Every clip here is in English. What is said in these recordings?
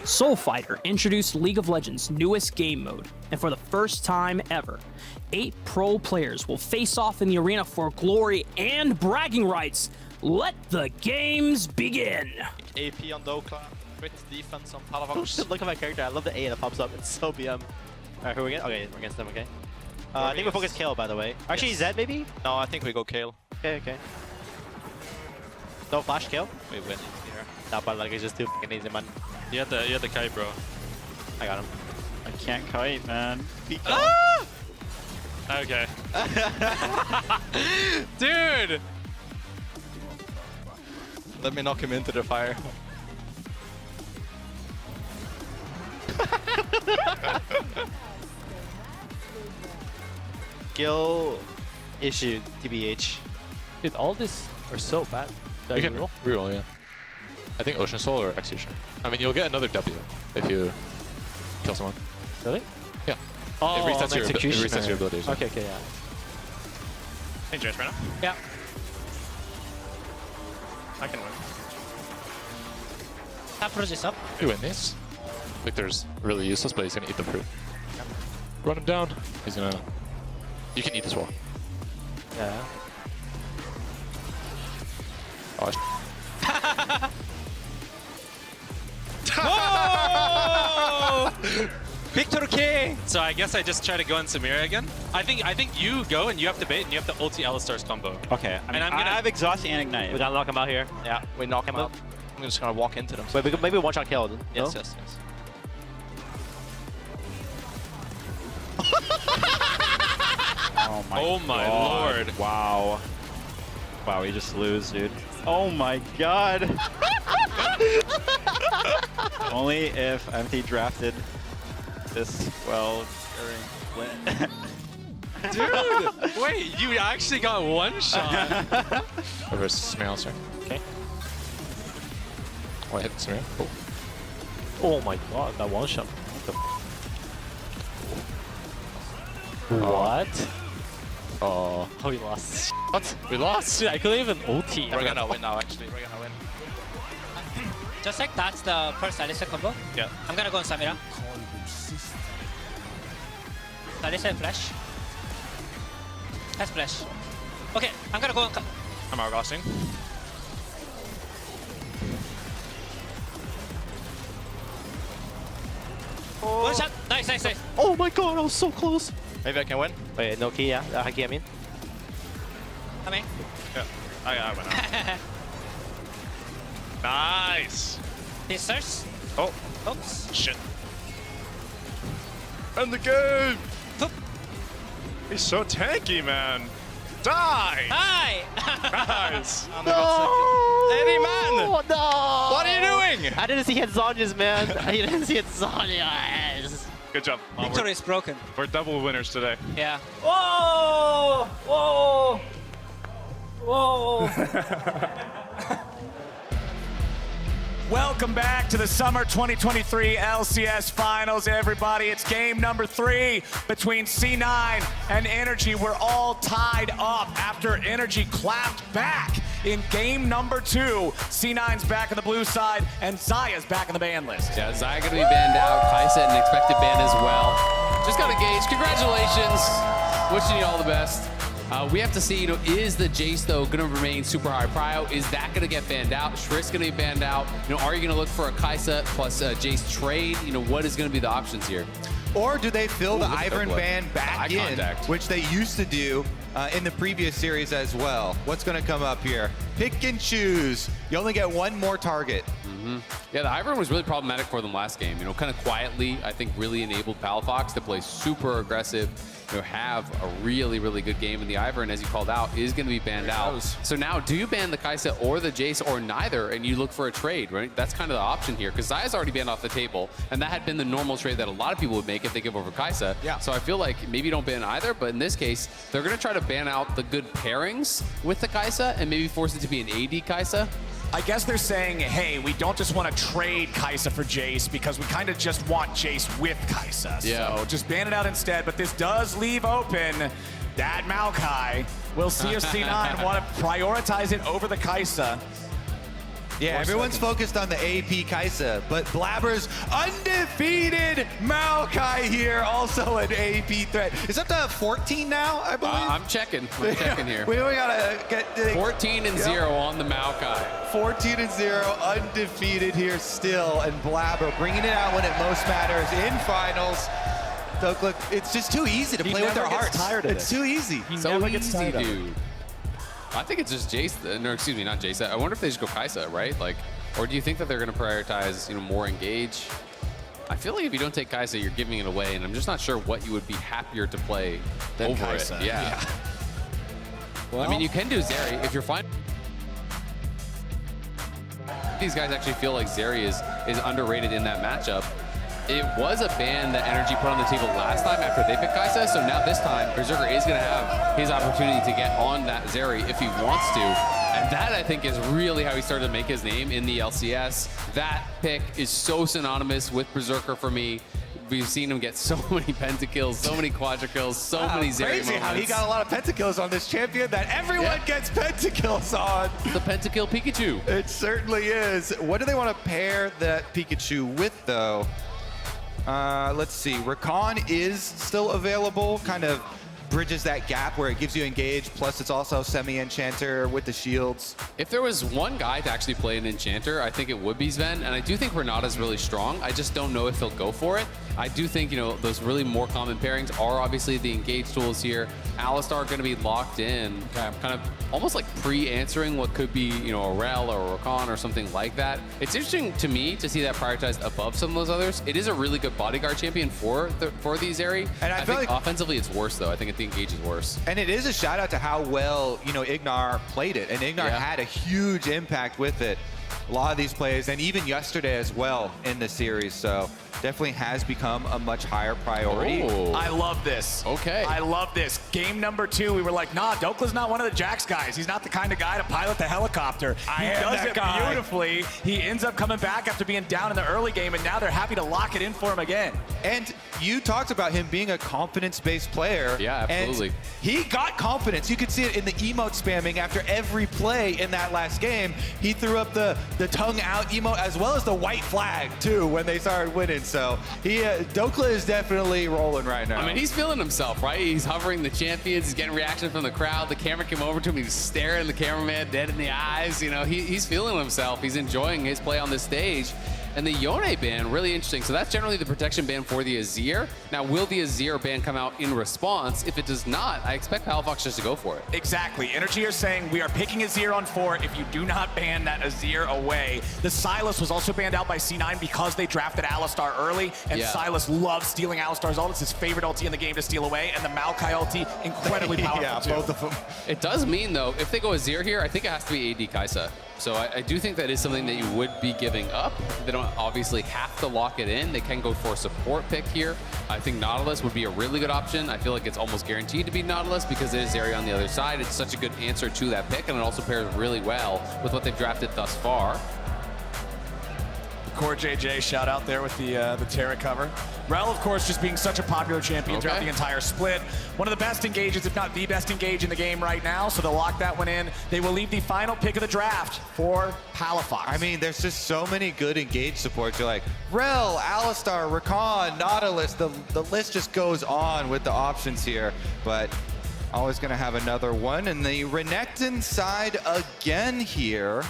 Soul Fighter introduced League of Legends' newest game mode, and for the first time ever, 8 pro players will face off in the arena for glory and bragging rights. Let the games begin! AP on Dhokla, crit defense on Palafox. Look at my character, I love the A that pops up, it's so BM. Alright, who are we against? Okay, we're against them, okay. I think we focus Kale, by the way. Actually, Yes. Zed, maybe? No, I think we go Kale. Okay, okay. No flash Kale? We win here. Nah, but like, it's just too fucking easy, man. You had the Kai, bro. I got him. I can't kite, man. Ah! Okay. Dude! Let me knock him into the fire. Skill issue, TBH. Dude, all this are so bad. You can reroll, yeah. I think Ocean Soul or Execution. I mean, you'll get another W if you kill someone. Really? Yeah. Oh, it resets, your, executioner. abilities. Okay, okay, yeah. Hey, Jace, right now? Yeah. I can win. Tap Fudge is up. You win this. Victor's really useless, but he's gonna eat the fruit. Run him down. He's gonna... You can eat this wall. Yeah. Oh, Oh! Victor K! So I guess I just try to go in Samira again. I think you go and you have to bait and you have to ulti Alistar's combo. Okay, I have exhaust and ignite. We gotta knock him out here. Yeah, we knock him out. I'm just gonna walk into them. Wait, we could maybe one shot Kale. Yes, no? yes, yes. Oh my God. Lord. Wow. Wow, we just lose, dude. Oh my God. Only if MT drafted this well during Flint. Dude! Wait, you actually got one shot? Reverse Smear, sorry. Okay. Oh, I hit Smear. Cool. Oh my god, that one shot. What? Oh. Oh, we lost. What? We lost? Dude, I couldn't even ulti. We're gonna win now, actually. We're gonna win. Just like that's the first Alisa combo. Yeah. I'm gonna go on Samira. Alisa and flash. Has flash. Okay, I'm gonna go on. I'm outgassing. One shot. Nice, nice, nice. Oh my God, I was so close. Maybe I can win? Wait, no key, yeah? Haki, I mean. Coming. Yeah. I went out. Nice! Pincers. Oh, Oops. shit. End the game! Boop. He's so tanky, man. Die! Hi! Nice! No! Eddie, man! No! What are you doing? I didn't see hit Zonya's, man. I didn't see hit Zonya's. Good job. Victory is broken. We're double winners today. Yeah. Whoa! Whoa! Whoa! Welcome back to the Summer 2023 LCS Finals, everybody. It's game number 3 between C9 and NRG. We're all tied up after NRG clapped back in game number 2. C9's back on the blue side, and Zaya's back on the ban list. Yeah, Zaya gonna be banned out. Kai'Sa an expected ban as well. Just got engaged. Congratulations. Wishing you all the best. We have to see, is the Jace, though, going to remain super high prio? Is that going to get banned out? Shriek's going to be banned out. Are you going to look for a Kai'Sa plus Jace trade? What is going to be the options here? Or do they fill the Ivern ban back in, contact. which they used to do in the previous series as well? What's going to come up here? Pick and choose. You only get one more target. Yeah, the Ivern was really problematic for them last game. Kind of quietly, I think, really enabled Palafox to play super aggressive, have a really, really good game. And the Ivern, as you called out, is going to be banned out. So now, do you ban the Kai'Sa or the Jace or neither, and you look for a trade, right? That's kind of the option here, because Zaya's already banned off the table, and that had been the normal trade that a lot of people would make if they give over Kai'Sa. Yeah. So I feel like maybe you don't ban either, but in this case, they're going to try to ban out the good pairings with the Kai'Sa and maybe force it to be an AD Kai'Sa. I guess they're saying, hey, we don't just want to trade Kai'Sa for Jace because we kind of just want Jace with Kai'Sa. Yeah. So just ban it out instead, but this does leave open that Maokai. We'll see if C9 want to prioritize it over the Kai'Sa. Yeah, everyone's focused on the AP Kai'Sa, but Blaber's undefeated Maokai here, also an AP threat. It's up to 14 now, I believe? I'm checking here. We gotta get 14-0 on the Maokai. 14-0, undefeated here still, and Blaber bringing it out when it most matters in finals. Dhokla, it's just too easy to play with their hearts. It's too easy. So easy, dude. I think it's just Jace, no, excuse me, not Jace. I wonder if they just go Kai'Sa, right? Like, or do you think that they're going to prioritize, more engage? I feel like if you don't take Kai'Sa, you're giving it away, and I'm just not sure what you would be happier to play Than over Kai'Sa, it. Yeah. Well, I mean, you can do Zeri if you're fine. These guys actually feel like Zeri is underrated in that matchup. It was a ban that NRG put on the table last time after they picked Kai'Sa, so now this time, Berserker is going to have his opportunity to get on that Zeri if he wants to. And that, I think, is really how he started to make his name in the LCS. That pick is so synonymous with Berserker for me. We've seen him get so many pentakills, so many quadra-kills, so many Zeri Crazy moments. how he got a lot of pentakills on this champion that everyone gets pentakills on. The pentakill Pikachu. It certainly is. What do they want to pair that Pikachu with, though? Let's see. Rakan is still available, kind of bridges that gap where it gives you engage, plus it's also semi-enchanter with the shields. If there was one guy to actually play an enchanter, I think it would be Zven, and I do think Renata's really strong. I just don't know if he'll go for it. I do think, those really more common pairings are obviously the engage tools here. Allister going to be locked in, kind of almost like pre-answering what could be, a Rell or a Rakan or something like that. It's interesting to me to see that prioritized above some of those others. It is a really good bodyguard champion for these Zeri. And I think offensively it's worse, though. I think the engage is worse. And it is a shout out to how well, IgNar played it. And IgNar had a huge impact with it. A lot of these plays, and even yesterday as well in the series. So definitely has become a much higher priority. Oh. I love this. Okay. I love this. Game number 2, we were like, nah, Dhokla's not one of the Jax guys. He's not the kind of guy to pilot the helicopter. He does it beautifully. He ends up coming back after being down in the early game, and now they're happy to lock it in for him again. And you talked about him being a confidence-based player. Yeah, absolutely. And he got confidence. You could see it in the emote spamming after every play in that last game. He threw up the tongue out emote as well as the white flag, too, when they started winning. So Dhokla is definitely rolling right now. I mean, he's feeling himself, right? He's hovering the champions. He's getting reaction from the crowd. The camera came over to him. He's staring the cameraman dead in the eyes. He's feeling himself. He's enjoying his play on this stage. And the Yone ban, really interesting. So that's generally the protection ban for the Azir. Now, will the Azir ban come out in response? If it does not, I expect Palafox just to go for it. Exactly. NRG are saying we are picking Azir on 4 if you do not ban that Azir away. The Sylas was also banned out by C9 because they drafted Allister early, and Sylas loves stealing Alistar's ult. It's his favorite ulti in the game to steal away, and the Maokai ulti, incredibly powerful too. Both of them. It does mean, though, if they go Azir here, I think it has to be AD Kai'Sa. So I do think that is something that you would be giving up. They don't obviously have to lock it in. They can go for a support pick here. I think Nautilus would be a really good option. I feel like it's almost guaranteed to be Nautilus because it is Zeri on the other side. It's such a good answer to that pick, and it also pairs really well with what they've drafted thus far. Core JJ, shout out there with the Terra cover. Rell, of course, just being such a popular champion throughout the entire split. One of the best engages, if not the best engage in the game right now, so they'll lock that one in. They will leave the final pick of the draft for Palafox. I mean, there's just so many good engage supports. You're like, Rell, Allister, Rakan, Nautilus, the list just goes on with the options here. But always going to have another one. And the Renekton side again here.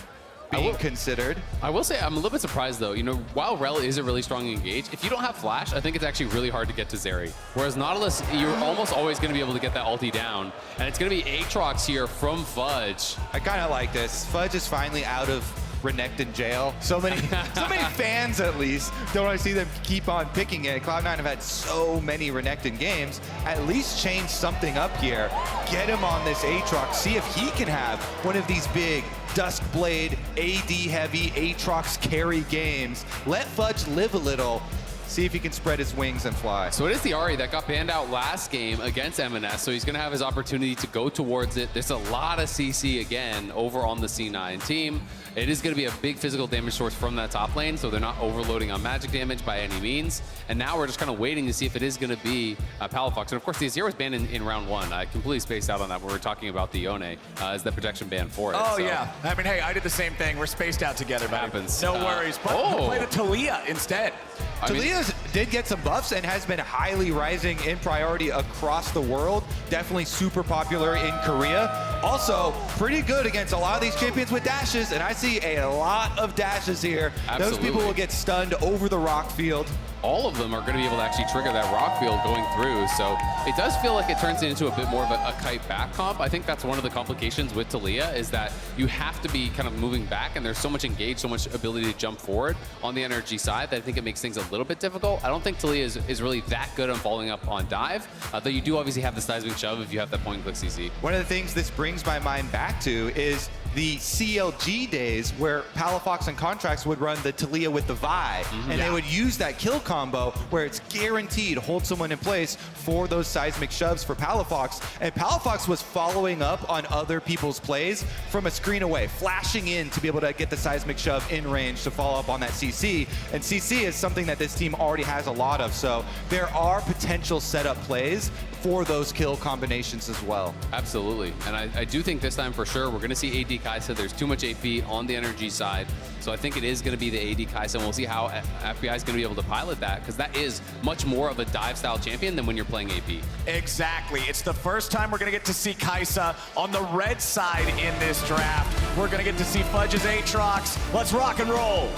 Being considered. I will say I'm a little bit surprised though. While Rell is a really strong engage, if you don't have flash, I think it's actually really hard to get to Zeri. Whereas Nautilus, you're almost always going to be able to get that ulti down, and it's going to be Aatrox here from Fudge. I kind of like this. Fudge is finally out of Renekton jail. So many fans at least don't want to see them keep on picking it. Cloud9 have had so many Renekton games. At least change something up here. Get him on this Aatrox. See if he can have one of these big Duskblade, AD heavy Aatrox carry games. Let Fudge live a little. see if he can spread his wings and fly. So it is the Ahri that got banned out last game against Emenes, so he's going to have his opportunity to go towards it. There's a lot of CC again over on the C9 team. It is going to be a big physical damage source from that top lane, so they're not overloading on magic damage by any means. And now we're just kind of waiting to see if it is going to be Palafox. And of course, the Azir was banned in round 1. I completely spaced out on that when we were talking about the Yone as the protection ban for it. Oh, so. yeah. I mean, hey, I did the same thing. We're spaced out together, buddy. Happens. No worries. But he played a Taliyah instead. Taliyah did get some buffs and has been highly rising in priority across the world. Definitely super popular in Korea. Also, pretty good against a lot of these champions with dashes, and I see a lot of dashes here. Absolutely. Those people will get stunned over the rock field. All of them are going to be able to actually trigger that rock field going through. So it does feel like it turns into a bit more of a kite back comp. I think that's one of the complications with Taliyah is that you have to be kind of moving back, and there's so much engage, so much ability to jump forward on the NRG side that I think it makes things a little bit difficult. I don't think Taliyah is really that good on following up on dive, though you do obviously have the seismic shove if you have that point and click CC. One of the things this brings my mind back to is the CLG days where Palafox and Contractz would run the Taliyah with the Vi, and they would use that kill combo where it's guaranteed hold someone in place for those seismic shoves for Palafox. And Palafox was following up on other people's plays from a screen away, flashing in to be able to get the seismic shove in range to follow up on that CC. And CC is something that this team already has a lot of, so there are potential setup plays for those kill combinations as well. Absolutely, and I do think this time for sure we're going to see AD Kai'Sa. There's too much AP on the NRG side, so I think it is going to be the AD Kai'Sa, and we'll see how FBI is going to be able to pilot that, because that is much more of a dive style champion than when you're playing AP. Exactly. It's the first time we're going to get to see Kai'Sa on the red side in this draft. We're going to get to see Fudge's Aatrox. Let's rock and roll.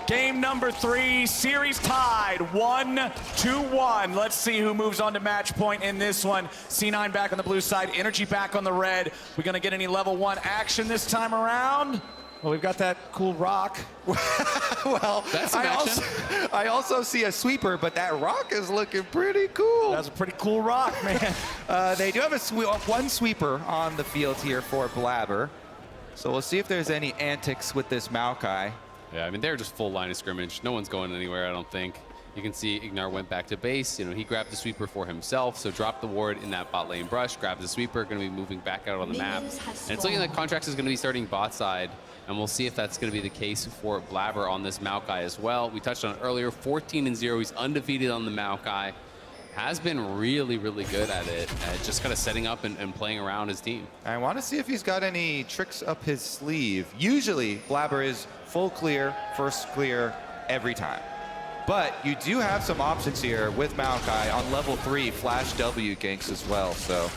Game number 3, series tied 1-1. Let's see who moves on to match point in this one. C9 back on the blue side, NRG back on the red. We gonna get any level 1 action this time around? Well, we've got that cool rock. Well, That's I also see a sweeper, but that rock is looking pretty cool. That's a pretty cool rock, man. They do have one sweeper on the field here for Blaber. So we'll see if there's any antics with this Maokai. Yeah, I mean, they're just full line of scrimmage. No one's going anywhere, I don't think. You can see IgNar went back to base. You know, he grabbed the sweeper for himself, so dropped the ward in that bot lane brush, grabbed the sweeper, going to be moving back out on the map. And it's looking like Contractz is going to be starting bot side, and we'll see if that's going to be the case for Blaber on this Maokai as well. We touched on it earlier, 14-0. He's undefeated on the Maokai. Has been really, really good at it, just kind of setting up and playing around his team. I want to see if he's got any tricks up his sleeve. Usually, Blaber is full clear, first clear every time. But you do have some options here with Maokai on level 3 Flash W ganks as well. So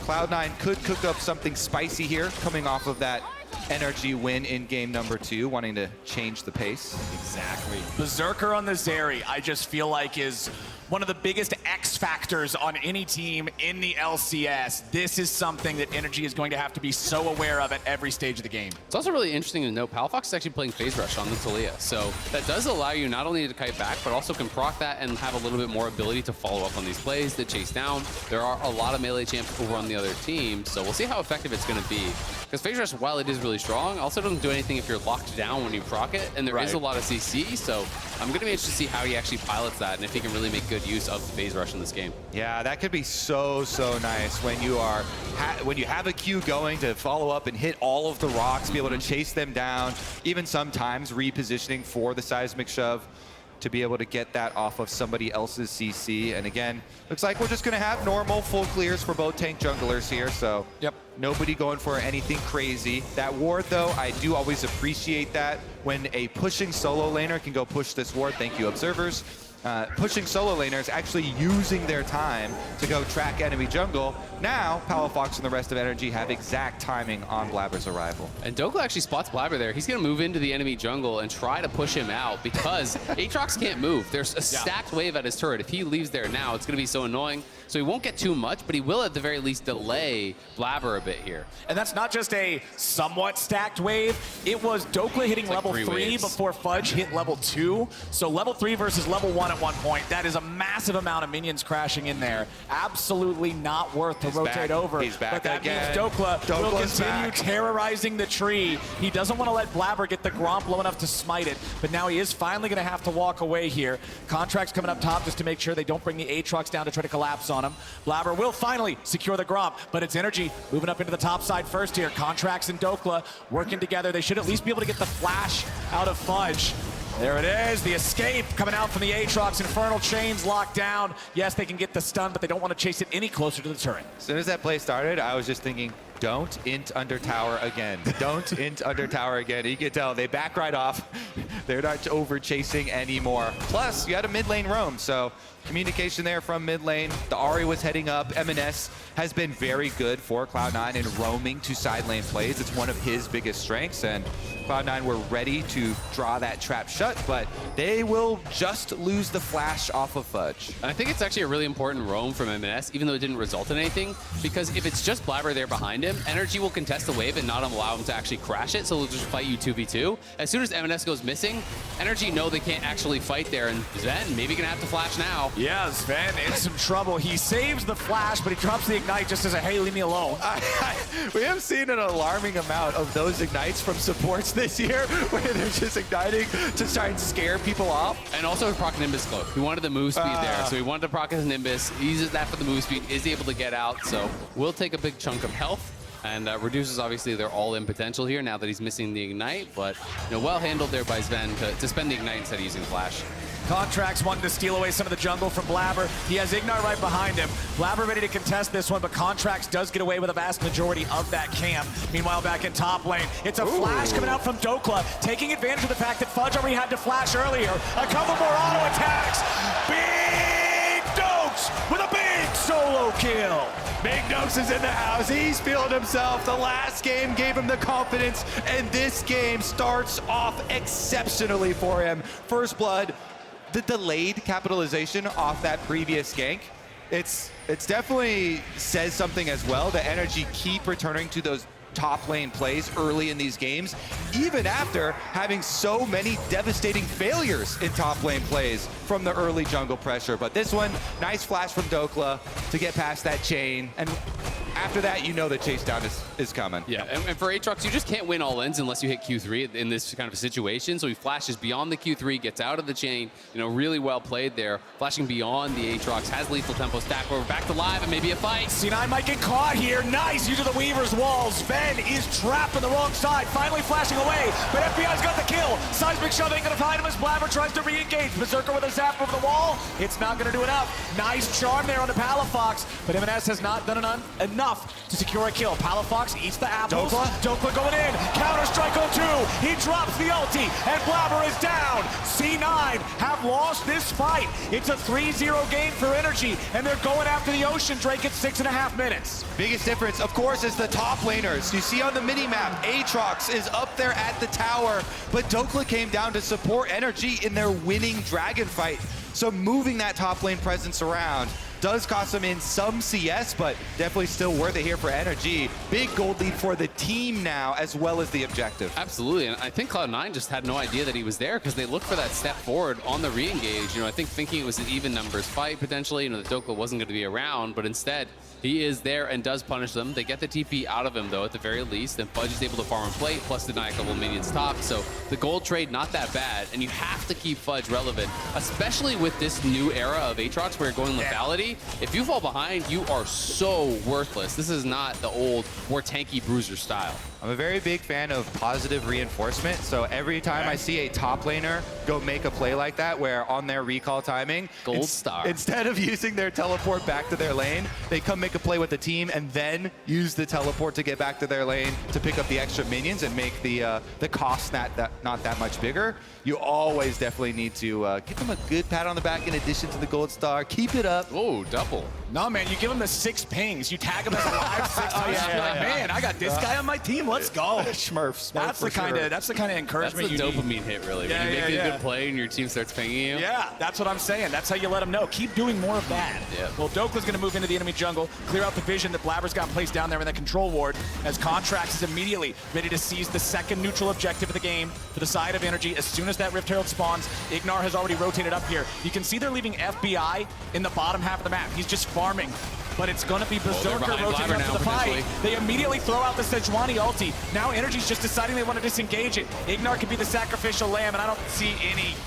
Cloud9 could cook up something spicy here coming off of that NRG win in game number 2, wanting to change the pace. Exactly. Berserker on the Zeri, I just feel like is one of the biggest X factors on any team in the LCS. This is something that NRG is going to have to be so aware of at every stage of the game. It's also really interesting to note Palafox is actually playing phase rush on the Taliyah, so that does allow you not only to kite back, but also can proc that and have a little bit more ability to follow up on these plays, to chase down. There are a lot of melee champs over on the other team, so we'll see how effective it's going to be. Because phase rush, while it is really strong, also doesn't do anything if you're locked down when you proc it, and there is a lot of CC, so I'm going to be interested to see how he actually pilots that and if he can really make good use of the phase rush in this game. Yeah, that could be so nice when you are when you have a Q going to follow up and hit all of the rocks, be able to chase them down, even sometimes repositioning for the seismic shove to be able to get that off of somebody else's CC. And again, looks like we're just going to have normal full clears for both tank junglers here, so nobody going for anything crazy. That ward, though, I do always appreciate that when a pushing solo laner can go push this ward. Thank you, observers. Pushing solo laners actually using their time to go track enemy jungle. Now, Palafox and the rest of NRG have exact timing on Blaber's arrival. And Dhokla actually spots Blaber there. He's going to move into the enemy jungle and try to push him out because Aatrox can't move. There's a stacked wave at his turret. If he leaves there now, it's going to be so annoying. So he won't get too much, but he will at the very least delay Blaber a bit here. And that's not just a somewhat stacked wave. It was Dhokla hitting like level 3 3 waves. before Fudge hit level 2. So level 3 versus level 1 at one point. That is a massive amount of minions crashing in there. Absolutely not worth to rotate back. over. He's back but that again. means Dhokla will Dhokla's continue back. terrorizing the tree. He doesn't want to let Blaber get the Gromp low enough to smite it, but now he is finally going to have to walk away here. Contractz coming up top just to make sure they don't bring the Aatrox down to try to collapse on him. Blaber will finally secure the Gromp, but it's NRG moving up into the top side first here. Contractz and Dhokla working together. They should at least be able to get the flash out of Fudge. There it is, the escape coming out from the Aatrox. Infernal Chains locked down. Yes, they can get the stun, but they don't want to chase it any closer to the turret. As soon as that play started, I was just thinking, don't int under tower again. Don't int under tower again. You can tell they back right off. They're not over chasing anymore. Plus, you had a mid lane roam, so communication there from mid lane. The Ahri was heading up. Emenes has been very good for Cloud9 in roaming to side lane plays. It's one of his biggest strengths, and Cloud9 were ready to draw that trap shut, but they will just lose the flash off of Fudge. And I think it's actually a really important roam from Emenes, even though it didn't result in anything, because if it's just Blaber there behind him, NRG will contest the wave and not allow him to actually crash it, so they'll just fight you 2v2. As soon as Emenes goes missing, NRG know they can't actually fight there, and Zven maybe gonna have to flash now. Yeah, Zven in some trouble. He saves the flash, but he drops the ignite just as a, hey, leave me alone. We have seen an alarming amount of those ignites from supports this year, where they're just igniting to try and scare people off. And also proc Nimbus cloak. He wanted the move speed there, so he wanted to proc his Nimbus. He uses that for the move speed, is able to get out, so will take a big chunk of health. And reduces, obviously, their all-in potential here now that he's missing the Ignite. But, you know, well handled there by Zven to spend the Ignite instead of using Flash. Contractz wanting to steal away some of the jungle from Blaber. He has IgNar right behind him. Blaber ready to contest this one, but Contractz does get away with a vast majority of that camp. Meanwhile, back in top lane, it's a flash coming out from Dhokla, taking advantage of the fact that Fudge already had to flash earlier. A couple more auto attacks. Big Dokes with a big solo kill. Big Dokes is in the house. He's feeling himself. The last game gave him the confidence, and this game starts off exceptionally for him. First blood, the delayed capitalization off that previous gank. It's definitely says something as well. The NRG keep returning to those top lane plays early in these games, even after having so many devastating failures in top lane plays from the early jungle pressure. But this one, nice flash from Dhokla to get past that chain, and after that, you know the chase down is coming. Yeah, and for Aatrox, you just can't win all ins unless you hit Q3 in this kind of a situation. So he flashes beyond the Q3, gets out of the chain, you know, really well played there. Flashing beyond the Aatrox, has lethal tempo stack over, back to live, and maybe a fight. C9 might get caught here. Nice use of the Weaver's walls. Zven is trapped on the wrong side, finally flashing away, but FBI's got the kill. Seismic shove ain't gonna find him as Blaber tries to re-engage. Berserker with a zap over the wall. It's not gonna do enough. Nice charm there on the Palafox, but Emenes has not done enough to secure a kill. Palafox eats the apples. Dhokla going in. Counter-strike on 2. He drops the ulti, and Blaber is down. C9 have lost this fight. It's a 3-0 game for NRG, and they're going after the Ocean Drake at 6.5 minutes. Biggest difference, of course, is the top laners. You see on the mini-map, Aatrox is up there at the tower, but Dhokla came down to support NRG in their winning dragon fight. So moving that top lane presence around does cost them in some CS, but definitely still worth it here for NRG. Big gold lead for the team now, as well as the objective. Absolutely, and I think Cloud9 just had no idea that he was there because they looked for that step forward on the re-engage. You know, I think thinking it was an even numbers fight potentially, you know, that Dhokla wasn't going to be around, but instead he is there and does punish them. They get the TP out of him though, at the very least, and Fudge is able to farm and plate, plus deny a couple minions top. So the gold trade, not that bad, and you have to keep Fudge relevant, especially with this new era of Aatrox where you're going lethality. If you fall behind, you are so worthless. This is not the old, more tanky bruiser style. I'm a very big fan of positive reinforcement, so every time I see a top laner go make a play like that, where on their recall timing, Gold star. instead of using their teleport back to their lane, they come make make a play with the team and then use the teleport to get back to their lane to pick up the extra minions and make the cost not that much bigger, you always definitely need to give them a good pat on the back in addition to the gold star. Keep it up. Oh, double. No, man, you give him the 6 pings. You tag him as a live 6 times. You're like, man, I got this guy on my team. Let's go. Smurfs. That's the kind of encouragement That's the you dopamine need. hit, really. Yeah, when you make yeah, a good play and your team starts pinging you. Yeah, that's what I'm saying. That's how you let them know. Keep doing more of that. Yeah. Well, Dhokla's going to move into the enemy jungle, clear out the vision that Blaber's got placed down there in that control ward, as Contractz is immediately ready to seize the second neutral objective of the game for the side of NRG. As soon as that Rift Herald spawns, IgNar has already rotated up here. You can see they're leaving FBI in the bottom half of the map. He's just farming. But it's going to be Berserker rotating up to the fight. They immediately throw out the Sejuani ulti. Now NRG's just deciding they want to disengage it. IgNar could be the sacrificial lamb, and I don't see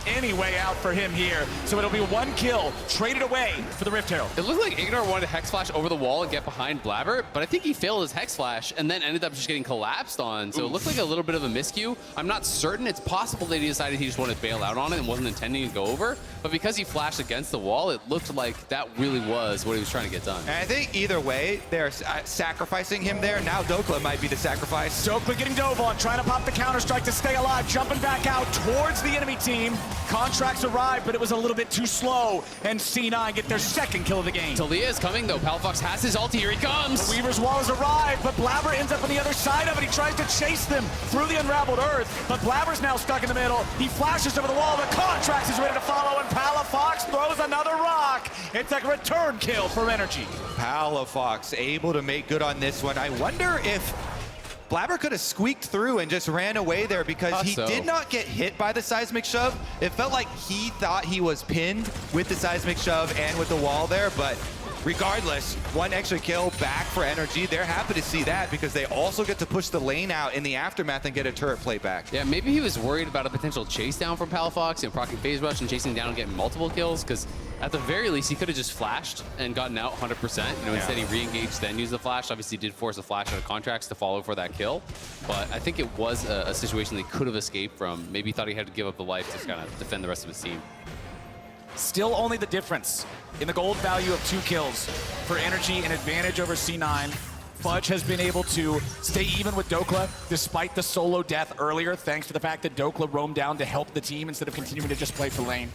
any way out for him here. So it'll be 1 kill, traded away for the Rift Herald. It looked like IgNar wanted to Hex Flash over the wall and get behind Blaber, but I think he failed his Hex Flash and then ended up just getting collapsed on. So it looked like a little bit of a miscue. I'm not certain. It's possible that he decided he just wanted to bail out on it and wasn't intending to go over. But because he flashed against the wall, it looked like that really was what he was trying to get done. And I think either way, they're sacrificing him there. Now Dhokla might be the sacrifice. Dhokla getting dove on, trying to pop the counter-strike to stay alive, jumping back out towards the enemy team. Contractz arrived, but it was a little bit too slow, and C9 get their second kill of the game. Taliyah is coming, though. Palafox has his ulti. Here he comes. The Weaver's Wall has arrived, but Blaber ends up on the other side of it. He tries to chase them through the unraveled earth, but Blaber's now stuck in the middle. He flashes over the wall, but Contractz is ready to follow, and Palafox throws another rock. It's a return kill for NRG. Palafox able to make good on this one. I wonder if Blaber could have squeaked through and just ran away there because he did not get hit by the seismic shove. It felt like he thought he was pinned with the seismic shove and with the wall there, but regardless, 1 extra kill back for NRG. They're happy to see that because they also get to push the lane out in the aftermath and get a turret play back. Yeah, maybe he was worried about a potential chase down from Palafox, proccing phase rush and chasing down and getting multiple kills, because at the very least, he could have just flashed and gotten out 100%. Instead he re-engaged, then used the flash. Obviously, did force a flash out of Contractz to follow for that kill. But I think it was a situation that he could have escaped from. Maybe he thought he had to give up the life to kind of defend the rest of his team. Still only the difference in the gold value of 2 kills for NRG, an advantage over C9. Fudge has been able to stay even with Dhokla despite the solo death earlier, thanks to the fact that Dhokla roamed down to help the team instead of continuing to just play for lane.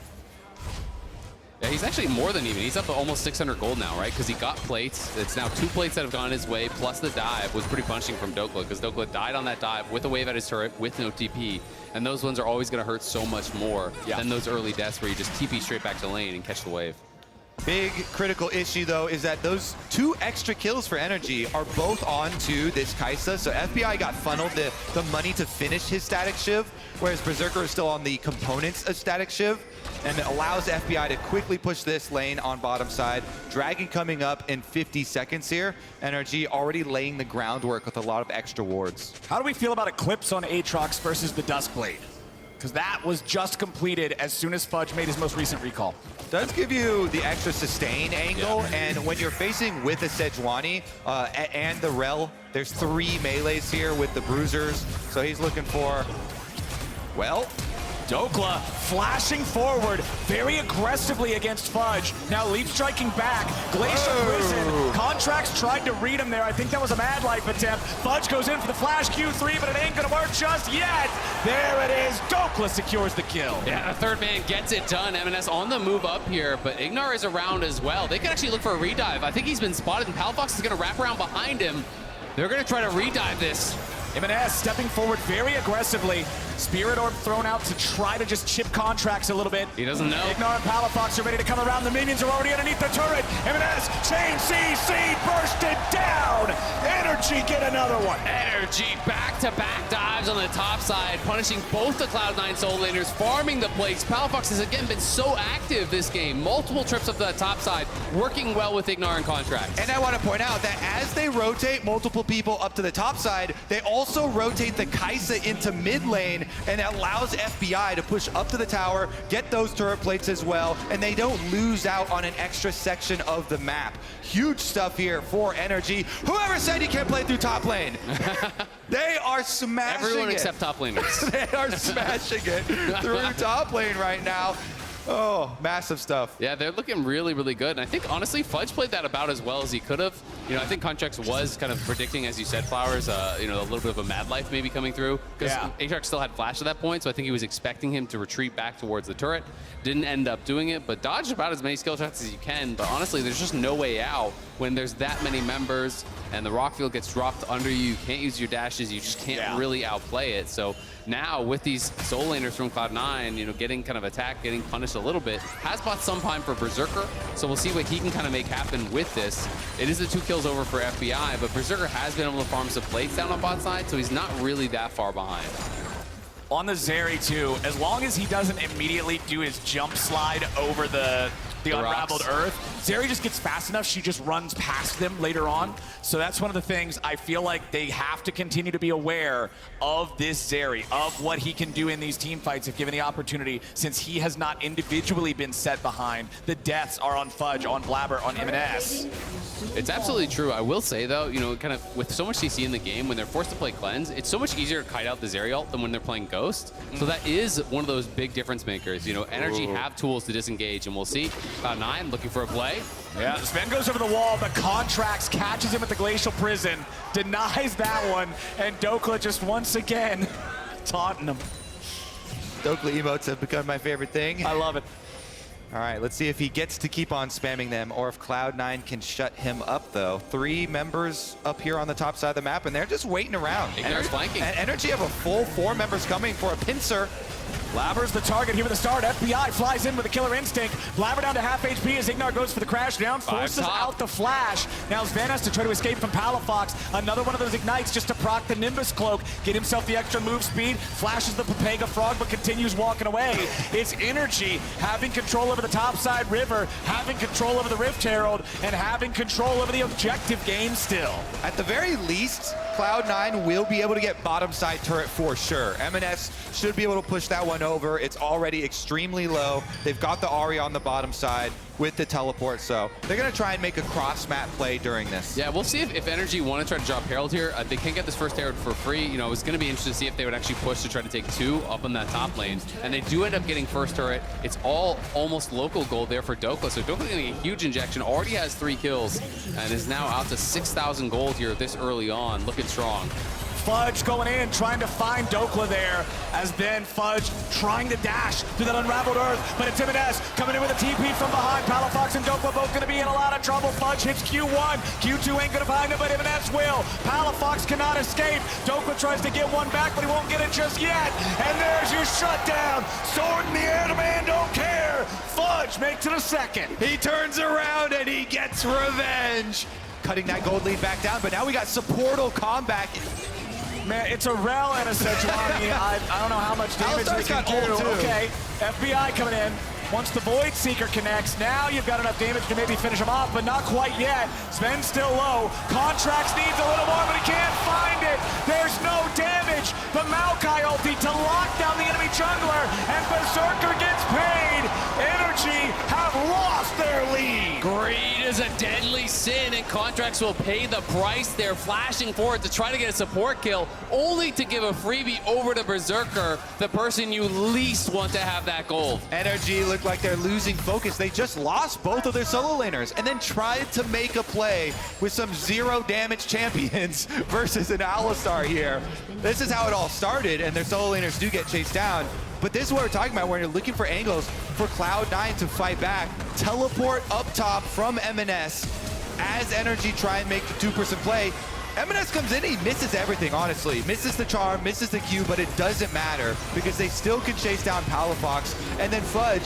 Yeah, he's actually more than even. He's up to almost 600 gold now, right? Because he got plates. It's now 2 plates that have gone his way, plus the dive was pretty punishing from Dhokla, because Dhokla died on that dive with a wave at his turret with no TP. And those ones are always going to hurt so much more than those early deaths where you just TP straight back to lane and catch the wave. Big critical issue, though, is that those 2 extra kills for NRG are both onto this Kai'Sa. So FBI got funneled the money to finish his static shiv, whereas Berserker is still on the components of static shiv. And it allows FBI to quickly push this lane on bottom side. Dragon coming up in 50 seconds here. NRG already laying the groundwork with a lot of extra wards. How do we feel about Eclipse on Aatrox versus the Duskblade? Because that was just completed as soon as Fudge made his most recent recall. Does give you the extra sustain angle, and when you're facing with a Sejuani and the Rell, there's 3 melees here with the Bruisers, so he's looking for, well, Dhokla flashing forward very aggressively against Fudge. Now leap striking back. Glacier Prison. Contractz tried to read him there. I think that was a Mad Life attempt. Fudge goes in for the flash Q3, but it ain't gonna work just yet. There it is. Dhokla secures the kill. Yeah, the 3rd man gets it done. Emenes on the move up here, but IgNar is around as well. They can actually look for a redive. I think he's been spotted, and Palafox is gonna wrap around behind him. They're gonna try to redive this. Emenes stepping forward very aggressively. Spirit Orb thrown out to try to just chip Contractz a little bit. He doesn't know. IgNar and Palafox are ready to come around. The minions are already underneath the turret. Emenes, chain CC, bursted down. NRG get another one. NRG back-to-back dives on the top side, punishing both the Cloud9 solo laners, farming the plates. Palafox has again been so active this game. Multiple trips up to the top side, working well with IgNar and Contractz. And I want to point out that as they rotate multiple people up to the top side, they also rotate the Kai'Sa into mid lane, and it allows FBI to push up to the tower, get those turret plates as well, and they don't lose out on an extra section of the map. Huge stuff here for NRG. Whoever said you can't play through top lane? They are smashing Everyone it. except top laners. They are smashing it through top lane right now. Oh, massive stuff. Yeah, they're looking really, really good. And I think, honestly, Fudge played that about as well as he could have. You know, I think Contractz was kind of predicting, as you said, Flowers, you know, a little bit of a mad life maybe coming through. Because Aatrox still had flash at that point, so I think he was expecting him to retreat back towards the turret. Didn't end up doing it, but dodged about as many skill shots as you can. But honestly, there's just no way out when there's that many members and the rock field gets dropped under you. You can't use your dashes. You just can't really outplay it. So now with these soul laners from Cloud9, you know, getting kind of attacked, getting punished a little bit, has bought some time for Berserker. So we'll see what he can kind of make happen with this. It is the 2 kills over for FBI, but Berserker has been able to farm some plates down on bot side, so he's not really that far behind. On the Zeri too, as long as he doesn't immediately do his jump slide over the unraveled earth, Zeri just gets fast enough, she just runs past them later on. So that's one of the things I feel like they have to continue to be aware of this Zeri, of what he can do in these team fights if given the opportunity, since he has not individually been set behind. The deaths are on Fudge, on Blaber, on Emenes. It's absolutely true. I will say though, you know, kind of with so much CC in the game, when they're forced to play Cleanse, it's so much easier to kite out the Zeri ult than when they're playing Ghost. So that is one of those big difference makers. You know, NRG have tools to disengage, and we'll see. Cloud9 looking for a play. Yeah, Zven goes over the wall, but Contractz catches him at the Glacial Prison, denies that one, and Dhokla just once again taunting him. Dhokla emotes have become my favorite thing. I love it. All right, let's see if he gets to keep on spamming them or if Cloud9 can shut him up, though. 3 members up here on the top side of the map, and they're just waiting around. IgNar's flanking. And NRG have a full 4 members coming for a pincer. Blaber's the target here with the start. FBI flies in with a killer instinct. Blaber down to half HP as IgNar goes for the crash down, forces out the flash. Now Zven has to try to escape from Palafox. Another one of those ignites just to proc the Nimbus cloak, get himself the extra move speed, flashes the Pepega Frog, but continues walking away. It's NRG having control over the topside river, having control over the Rift Herald, and having control over the objective game still. At the very least, Cloud9 will be able to get bottom side turret for sure. Emenes should be able to push that one over. It's already extremely low. They've got the Ahri on the bottom side with the teleport, so they're going to try and make a cross-map play during this. Yeah, we'll see if NRG want to try to drop Herald here. They can't get this first Herald for free. You know, it was going to be interesting to see if they would actually push to try to take 2 up in that top lane. And they do end up getting first turret. It's all almost local gold there for Dhokla. So Dhokla getting a huge injection, already has 3 kills, and is now out to 6,000 gold here this early on. Looking strong. Fudge going in, trying to find Dhokla there, as then Fudge trying to dash through that unraveled earth, but it's Emenes coming in with a TP from behind. Palafox and Dhokla both going to be in a lot of trouble. Fudge hits Q1, Q2 ain't going to find him, but Emenes will. Palafox cannot escape. Dhokla tries to get one back, but he won't get it just yet. And there's your shutdown. Sword in the air, the man don't care. Fudge makes it a second. He turns around and he gets revenge. Cutting that gold lead back down, but now we got supportal combat. Man, it's a Rell and a Sejuani. I don't know how much damage they can do. Okay, FBI coming in. Once the Void Seeker connects, now you've got enough damage to maybe finish him off, but not quite yet. Zven's still low. Contractz needs a little more, but he can't find it. There's no damage. The Maokai ulti to lock down the enemy jungler, and Berserker gets paid. NRG have lost their lead. Greed is a deadly sin, and Contractz will pay the price. They're flashing forward to try to get a support kill, only to give a freebie over to Berserker, the person you least want to have that gold. NRG look like they're losing focus. They just lost both of their solo laners and then tried to make a play with some 0 damage champions versus an Alsitar here. This is how it all started, and their solo laners do get chased down. But this is what we're talking about when you're looking for angles for Cloud9 to fight back. Teleport up top from Emenes as NRG try and make the 2-person play. Emenes comes in, he misses everything, honestly. Misses the charm, misses the Q, but it doesn't matter because they still can chase down Palafox. And then Fudge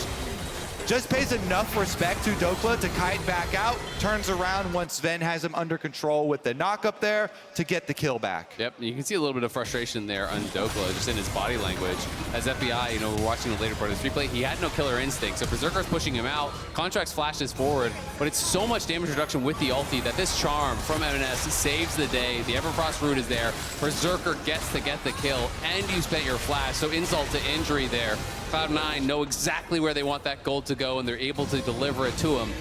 just pays enough respect to Dhokla to kite back out, turns around once Zven has him under control with the knock up there to get the kill back. Yep, you can see a little bit of frustration there on Dhokla, just in his body language. As FBI, you know, we're watching the later part of this replay, he had no killer instinct, so Berserker's pushing him out. Contractz flashes forward, but it's so much damage reduction with the ulti that this charm from Emenes saves the day. The Everfrost root is there. Berserker gets to get the kill, and you spent your flash, so insult to injury there. Cloud9 know exactly where they want that gold to go, and they're able to deliver it to him.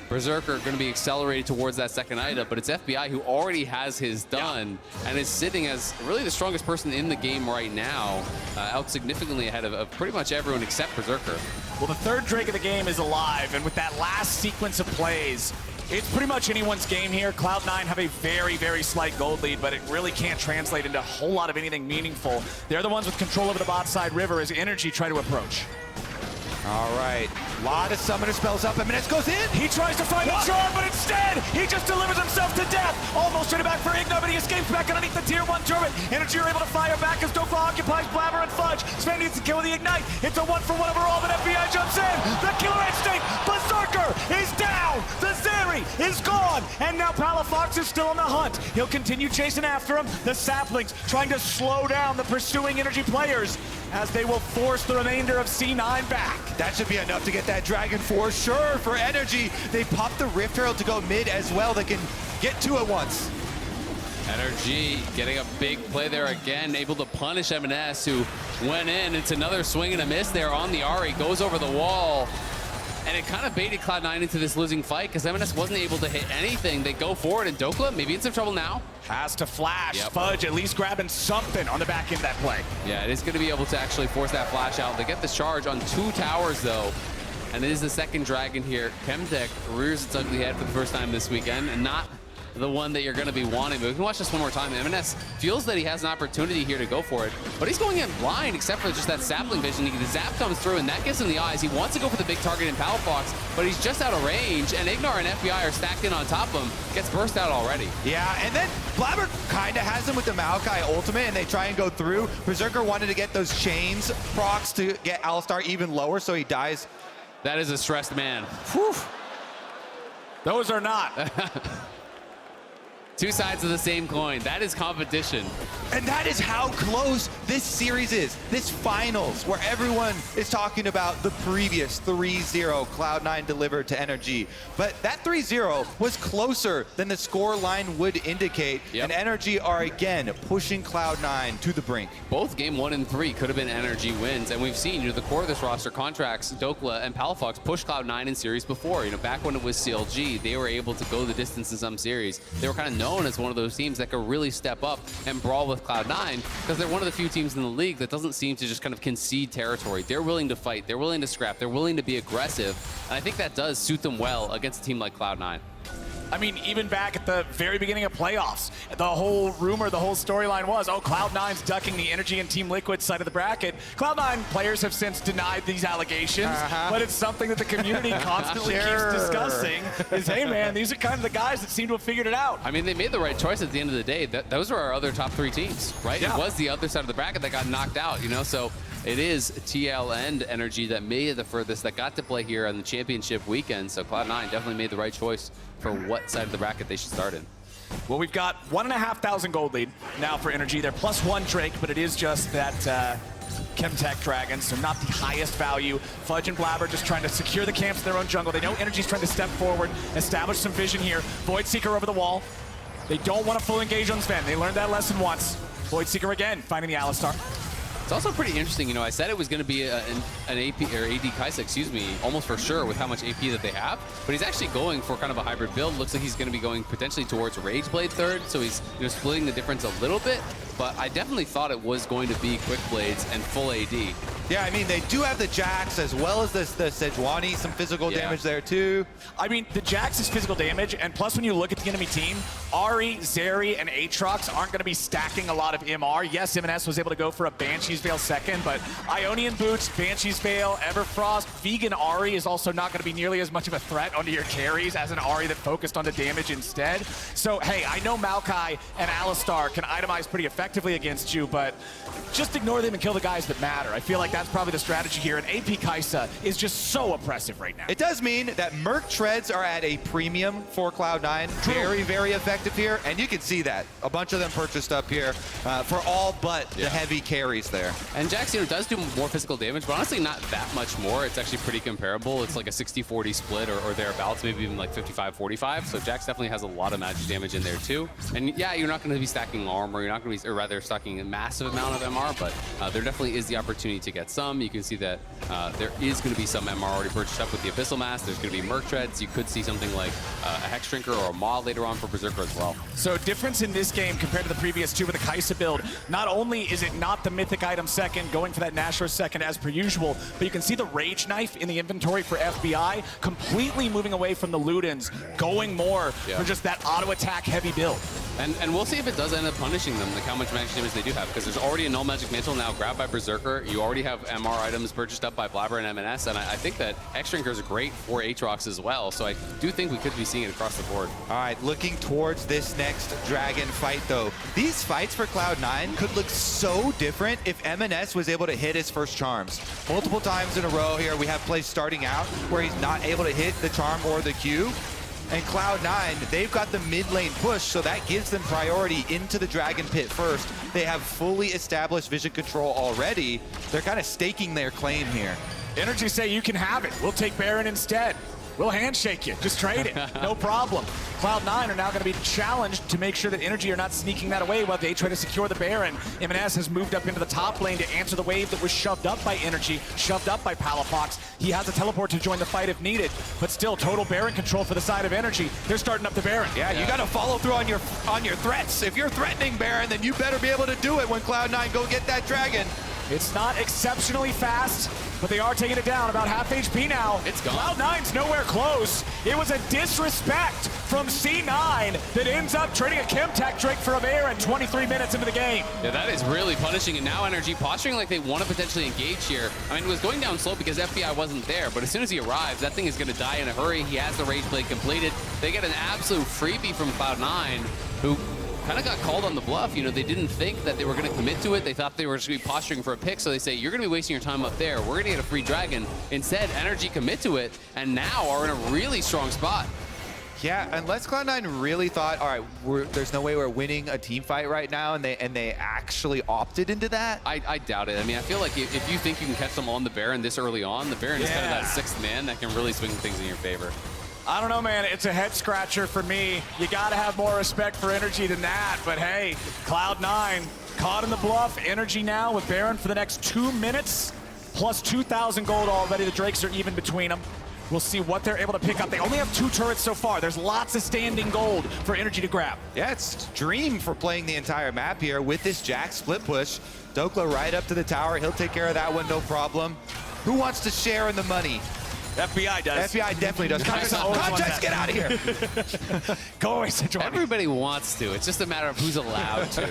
Berserker going to be accelerated towards that second item, but it's FBI who already has his done and is sitting as really the strongest person in the game right now, out significantly ahead of pretty much everyone except Berserker. Well, the third Drake of the game is alive, and with that last sequence of plays, It's pretty much anyone's game here. Cloud9 have a very, very slight gold lead, but it really can't translate into a whole lot of anything meaningful. They're the ones with control over the bot side river as NRG try to approach. All right, a lot of summoner spells up. Emenes goes in. He tries to find the charm, but instead, he just delivers himself to death. Almost straight back for IgNar, but he escapes back underneath the tier 1 turret. NRG are able to fire back as Dhokla occupies Blaber and Fudge. Zven needs to kill with the Ignite. It's a 1-for-1 overall, but FBI jumps in. The killer instinct. Berserker is down. The Zeri is gone. And now Palafox is still on the hunt. He'll continue chasing after him. The saplings trying to slow down the pursuing NRG players as they will force the remainder of C9 back. That should be enough to get that dragon for sure for NRG. They pop the Rift Herald to go mid as well. They can get two at once. NRG getting a big play there again, able to punish Emenes, who went in. It's another swing and a miss there on the Ahri, goes over the wall. And it kind of baited Cloud9 into this losing fight because Emenes wasn't able to hit anything. They go forward, and Dhokla maybe in some trouble now. Has to flash. Yep. Fudge at least grabbing something on the back end of that play. Yeah, it is going to be able to actually force that flash out. They get the charge on 2 towers, though. And it is the second dragon here. Chemtech rears its ugly head for the first time this weekend, and not the one that you're going to be wanting. But we can watch this one more time. Emenes feels that he has an opportunity here to go for it, but he's going in blind except for just that sapling vision. The zap comes through, and that gives him the eyes. He wants to go for the big target in Palafox, but he's just out of range, and IgNar and FBI are stacked in on top of him. Gets burst out already. Yeah, and then Blaber kind of has him with the Maokai ultimate, and they try and go through. Berserker wanted to get those chains procs to get Alsitar even lower, so he dies. That is a stressed man. Whew. Those are not. 2 sides of the same coin. That is competition. And that is how close this series is. This finals, where everyone is talking about the previous 3-0 Cloud9 delivered to NRG. But that 3-0 was closer than the score line would indicate. Yep. And NRG are again pushing Cloud9 to the brink. Both game 1 and 3 could have been NRG wins, and we've seen, the core of this roster, Contractz, Dhokla, and Palafox push Cloud9 in series before. Back when it was CLG, they were able to go the distance in some series. They were kind of known as one of those teams that could really step up and brawl with Cloud9 because they're one of the few teams in the league that doesn't seem to just kind of concede territory. They're willing to fight, they're willing to scrap, they're willing to be aggressive, and I think that does suit them well against a team like Cloud9. I mean, even back at the very beginning of playoffs, the whole rumor, the whole storyline was, oh, Cloud9's ducking the NRG and Team Liquid side of the bracket. Cloud9 players have since denied these allegations, but it's something that the community constantly keeps discussing is, hey, man, these are kind of the guys that seem to have figured it out. I mean, they made the right choice at the end of the day. Those were our other top 3 teams, right? Yeah. It was the other side of the bracket that got knocked out, so it is TL and NRG that made it the furthest, that got to play here on the championship weekend. So Cloud9 definitely made the right choice for what side of the bracket they should start in. Well, we've got 1,500 gold lead now for NRG. They're +1 Drake, but it is just that Chemtech Dragon, so not the highest value. Fudge and Blaber just trying to secure the camps in their own jungle. They know NRG's trying to step forward, establish some vision here. Void Seeker over the wall. They don't want to full engage on Zven. They learned that lesson once. Void Seeker again, finding the Alsitar. It's also pretty interesting, I said it was going to be an AP or AD Kai'Sa, excuse me, almost for sure with how much AP that they have, but he's actually going for kind of a hybrid build. Looks like he's going to be going potentially towards Rageblade third, so he's splitting the difference a little bit, but I definitely thought it was going to be Quick Blades and full AD. Yeah, I mean, they do have the Jax as well as the Sejuani, some physical damage there too. I mean, the Jax is physical damage, and plus when you look at the enemy team, Ahri, Zeri, and Aatrox aren't going to be stacking a lot of MR. Yes, Emenes was able to go for a Banshee's Veil second, but Ionian Boots, Banshee's Veil, Everfrost, Vegan Ahri is also not going to be nearly as much of a threat onto your carries as an Ahri that focused on the damage instead. So, hey, I know Maokai and Alsitar can itemize pretty effectively against you, but just ignore them and kill the guys that matter. I feel like that's probably the strategy here, and AP Kai'Sa is just so oppressive right now. It does mean that Merc Treads are at a premium for Cloud9. Very, very effective here, and you can see that. A bunch of them purchased up here for all but the heavy carries there. And Jax, does do more physical damage, but honestly not that much more. It's actually pretty comparable. It's like a 60-40 split or thereabouts, maybe even like 55-45. So Jax definitely has a lot of magic damage in there too. And yeah, you're not going to be stacking armor. You're not going to be, or rather stocking a massive amount of MR, but there definitely is the opportunity to get some. You can see that there is going to be some MR already purchased up with the Abyssal Mask. There's going to be Merc Treads. You could see something like a Hex Drinker or a Maw later on for Berserker as well. So difference in this game compared to the previous two with the Kai'Sa build, not only is it not the mythic item second, going for that Nashor second as per usual, but you can see the Rage Knife in the inventory for FBI completely moving away from the Ludens, going more for just that auto attack heavy build. And we'll see if it does end up punishing them, like how much magic damage they do have, because there's already a Null Magic Mantle now grabbed by Berserker. You already have MR items purchased up by Blaber and Emenes, and I think that Hex Drinkers are great for Aatrox as well, so I do think we could be seeing it across the board. All right, looking towards this next Dragon fight, though. These fights for Cloud9 could look so different if Emenes was able to hit his first charms. Multiple times in a row here, we have plays starting out where he's not able to hit the charm or the Q. And Cloud9, they've got the mid lane push, so that gives them priority into the Dragon Pit first. They have fully established vision control already. They're kind of staking their claim here. NRG say you can have it. We'll take Baron instead. We'll handshake you. Just trade it. No problem. Cloud9 are now going to be challenged to make sure that NRG are not sneaking that away while they try to secure the Baron. Emenes has moved up into the top lane to answer the wave that was shoved up by NRG, shoved up by Palafox. He has a teleport to join the fight if needed, but still total Baron control for the side of NRG. They're starting up the Baron. Yeah, you got to follow through on your threats. If you're threatening Baron, then you better be able to do it when Cloud9 go get that Dragon. It's not exceptionally fast, but they are taking it down, about half HP now. It's gone. Cloud9's nowhere close. It was a disrespect from C9 that ends up trading a Chemtech Drake for a Baron 23 minutes into the game. Yeah, that is really punishing, and now NRG posturing like they want to potentially engage here. I mean, it was going down slow because FBI wasn't there, but as soon as he arrives, that thing is going to die in a hurry. He has the Rage Blade completed. They get an absolute freebie from Cloud9, who kind of got called on the bluff. You know, they didn't think that they were going to commit to it. They thought they were just going to be posturing for a pick, so they say, you're going to be wasting your time up there. We're going to get a free Dragon. Instead, NRG commit to it, and now are in a really strong spot. Yeah, unless Cloud9 really thought, all right, there's no way we're winning a team fight right now, and they actually opted into that. I doubt it. I mean, I feel like if you think you can catch them on the Baron this early on, the Baron is kind of that sixth man that can really swing things in your favor. I don't know, man. It's a head scratcher for me. You got to have more respect for NRG than that. But hey, Cloud9 caught in the bluff. NRG now with Baron for the next 2 minutes, plus 2,000 gold already. The Drakes are even between them. We'll see what they're able to pick up. They only have 2 turrets so far. There's lots of standing gold for NRG to grab. Yeah, it's Dream for playing the entire map here with this Jack split push. Dhokla right up to the tower. He'll take care of that one, no problem. Who wants to share in the money? FBI does. FBI definitely does. Contractz, get out of here. Go away, Sejuani. Everybody wants to. It's just a matter of who's allowed to.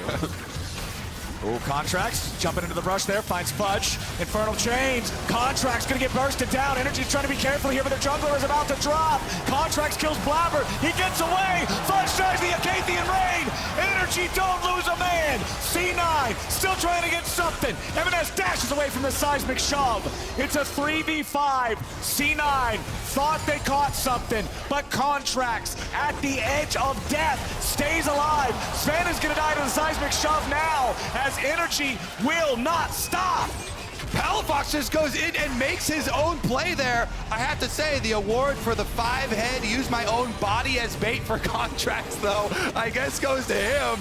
Oh, Contractz jumping into the rush there, finds Fudge. Infernal Chains. Contractz gonna get bursted down. NRG's trying to be careful here, but their jungler is about to drop. Contractz kills Blaber. He gets away. Fudge tries the Acathian Rain. NRG don't lose a man. C9 still trying to get something. Emenes dashes away from the seismic shove. It's a 3v5. C9 thought they caught something, but Contractz at the edge of death stays alive. Zven is gonna die to the seismic shove now, as NRG will not stop. Palafox just goes in and makes his own play there. I have to say, the award for the 5-head, use my own body as bait for Contractz, though, I guess goes to him.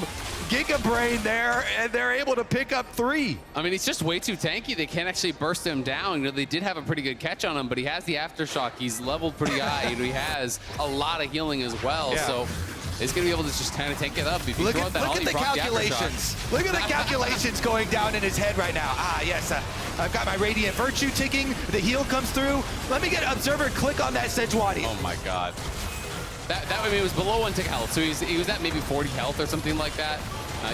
Giga Brain there, and they're able to pick up 3. I mean, he's just way too tanky. They can't actually burst him down. You know, they did have a pretty good catch on him, but he has the Aftershock. He's leveled pretty high. You know, he has a lot of healing as well, so he's going to be able to just kind of take it up. If you Look throw at out that the calculations. Look at the calculations going down in his head right now. Ah, yes, I've got my Radiant Virtue ticking. The heal comes through. Let me get Observer click on that Sejuani. Oh my God. I mean, it was below 1 tick health, so he was at maybe 40 health or something like that.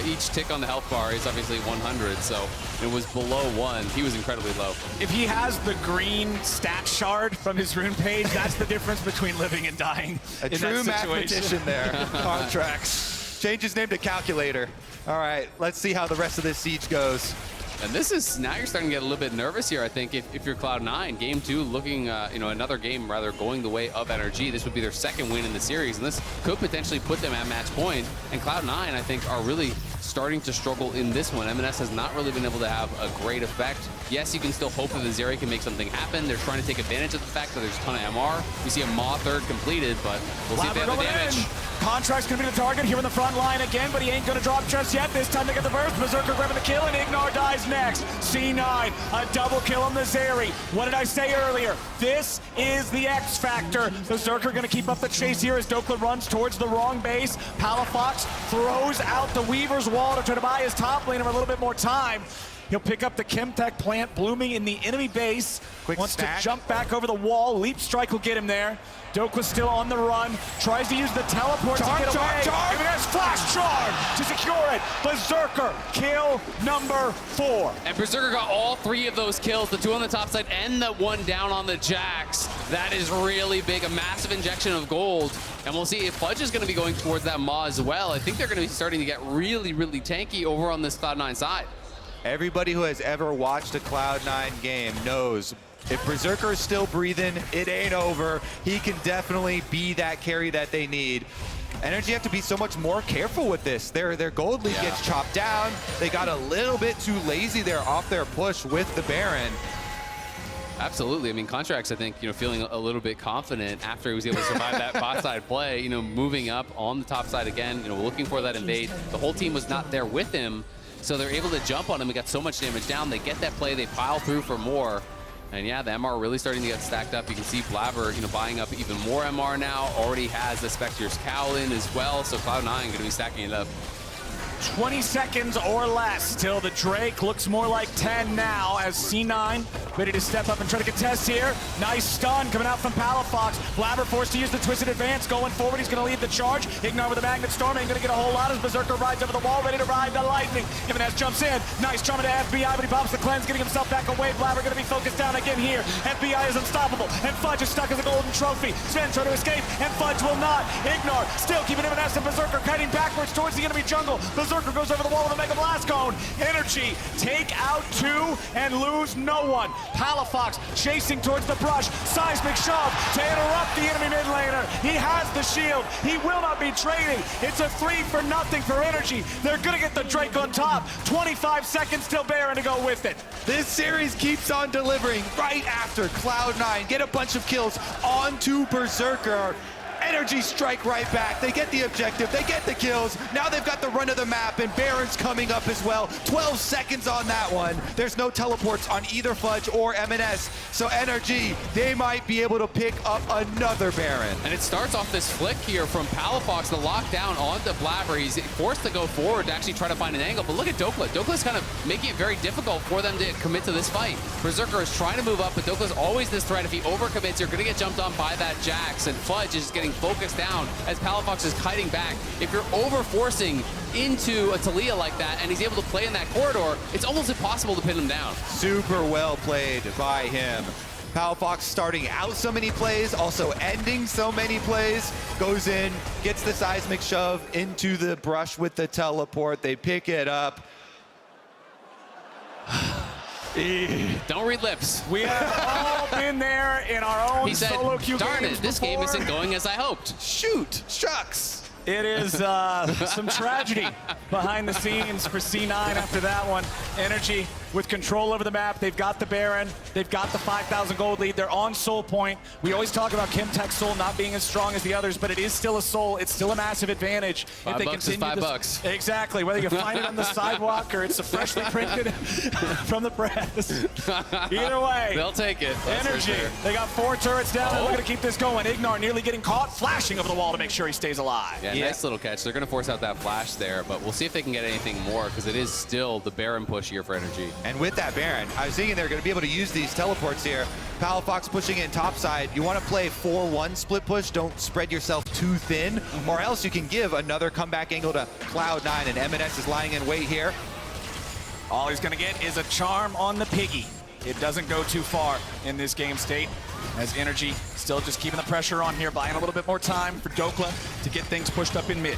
Each tick on the health bar is obviously 100, so it was below 1. He was incredibly low. If he has the green stat shard from his rune page, that's the difference between living and dying. A true mathematician there. Contractz. Change his name to Calculator. All right, let's see how the rest of this siege goes. And this is, now you're starting to get a little bit nervous here, I think, if you're Cloud9. Game 2 looking, another game rather going the way of NRG. This would be their second win in the series, and this could potentially put them at match point. And Cloud9, I think, are really starting to struggle in this one. Emenes has not really been able to have a great effect. Yes, you can still hope that the Zeri can make something happen. They're trying to take advantage of the fact that there's a ton of MR. We see a Maw third completed, but we'll see if they have the damage. Contractz gonna be the target here in the front line again, but he ain't gonna drop just yet. This time they get the burst. Berserker grabbing the kill, and IgNar dies next. C9, a double kill on the Zeri. What did I say earlier? This is the X factor. Berserker gonna keep up the chase here as Dhokla runs towards the wrong base. Palafox throws out the Weaver's wall to try to buy his top laner a little bit more time. He'll pick up the Chemtech plant blooming in the enemy base. Wants stack. to jump back over the wall. Leap strike will get him there. Dhokla still on the run. Tries to use the teleport to get away. Emenes flash charge to secure it. Berserker, kill number 4. And Berserker got all 3 of those kills, the 2 on the top side and the 1 down on the Jax. That is really big, a massive injection of gold. And we'll see if Fudge is going to be going towards that Maw as well. I think they're going to be starting to get really, really tanky over on this Cloud9 side. Everybody who has ever watched a Cloud9 game knows if Berserker is still breathing, it ain't over. He can definitely be that carry that they need. NRG have to be so much more careful with this. Their gold lead gets chopped down. They got a little bit too lazy there off their push with the Baron. Absolutely. I mean, Contractz, I think, feeling a little bit confident after he was able to survive that bot side play, moving up on the top side again, looking for that invade. The whole team was not there with him, so they're able to jump on him and got so much damage down. They get that play, they pile through for more. And yeah, the MR really starting to get stacked up. You can see Blaber, buying up even more MR now. Already has the Spectre's Cowl in as well, so Cloud9 going to be stacking it up. 20 seconds or less till the Drake looks more like 10 now as C9 ready to step up and try to contest here. Nice stun coming out from Palafox. Blaber forced to use the twisted advance going forward. He's going to lead the charge. IgNar with the Magnet Storm ain't going to get a whole lot as Berserker rides over the wall, ready to ride the lightning. Emenes jumps in. Nice trauma to FBI, but he pops the cleanse, getting himself back away. Blaber going to be focused down again here. FBI is unstoppable, and Fudge is stuck as a golden trophy. Zven trying to escape, and Fudge will not. IgNar still keeping Emenes and Berserker kiting backwards towards the enemy jungle. Berserker goes over the wall with a Mega Blast Cone. NRG take out 2 and lose no one. Palafox chasing towards the brush. Seismic shove to interrupt the enemy mid laner. He has the shield. He will not be trading. It's a 3-for-0 for NRG. They're going to get the Drake on top. 25 seconds till Baron to go with it. This series keeps on delivering right after Cloud9 get a bunch of kills onto Berserker. NRG strike right back. They get the objective. They get the kills. Now they've got the run of the map, and Baron's coming up as well. 12 seconds on that one. There's no teleports on either Fudge or Emenes. So NRG, they might be able to pick up another Baron. And it starts off this flick here from Palafox, the lockdown onto Blaber. He's forced to go forward to actually try to find an angle. But look at Dhokla. Dhokla's kind of making it very difficult for them to commit to this fight. Berserker is trying to move up, but Dhokla's always this threat. If he overcommits, you're going to get jumped on by that Jax, and Fudge is getting focused down as Palafox is kiting back. If you're over-forcing into a Taliyah like that and he's able to play in that corridor, it's almost impossible to pin him down. Super well played by him. Palafox starting out so many plays, also ending so many plays. Goes in, gets the seismic shove into the brush with the teleport. They pick it up. Don't read lips. We have all been there in our own He said, solo queue darn games it, this before. game isn't going as I hoped. Shoot, shucks. It is some tragedy behind the scenes for C9 after that one. NRG with control over the map. They've got the Baron. They've got the 5,000 gold lead. They're on Soul Point. We always talk about Chemtech's Soul not being as strong as the others, but it is still a Soul. It's still a massive advantage. $5 is $5. Exactly. Whether you find it on the sidewalk or it's a freshly printed from the press. Either way. They'll take it. NRG. They got 4 turrets down. And we're going to keep this going. IgNar nearly getting caught, flashing over the wall to make sure he stays alive. Yeah, nice little catch. They're going to force out that flash there, but we'll see if they can get anything more because it is still the Baron push here for NRG. And with that Baron, I was thinking they're going to be able to use these teleports here. Palafox pushing in topside. You want to play 4-1 split push. Don't spread yourself too thin, or else you can give another comeback angle to Cloud9, and Emenes is lying in wait here. All he's going to get is a charm on the piggy. It doesn't go too far in this game state, as NRG still just keeping the pressure on here, buying a little bit more time for Dhokla to get things pushed up in mid.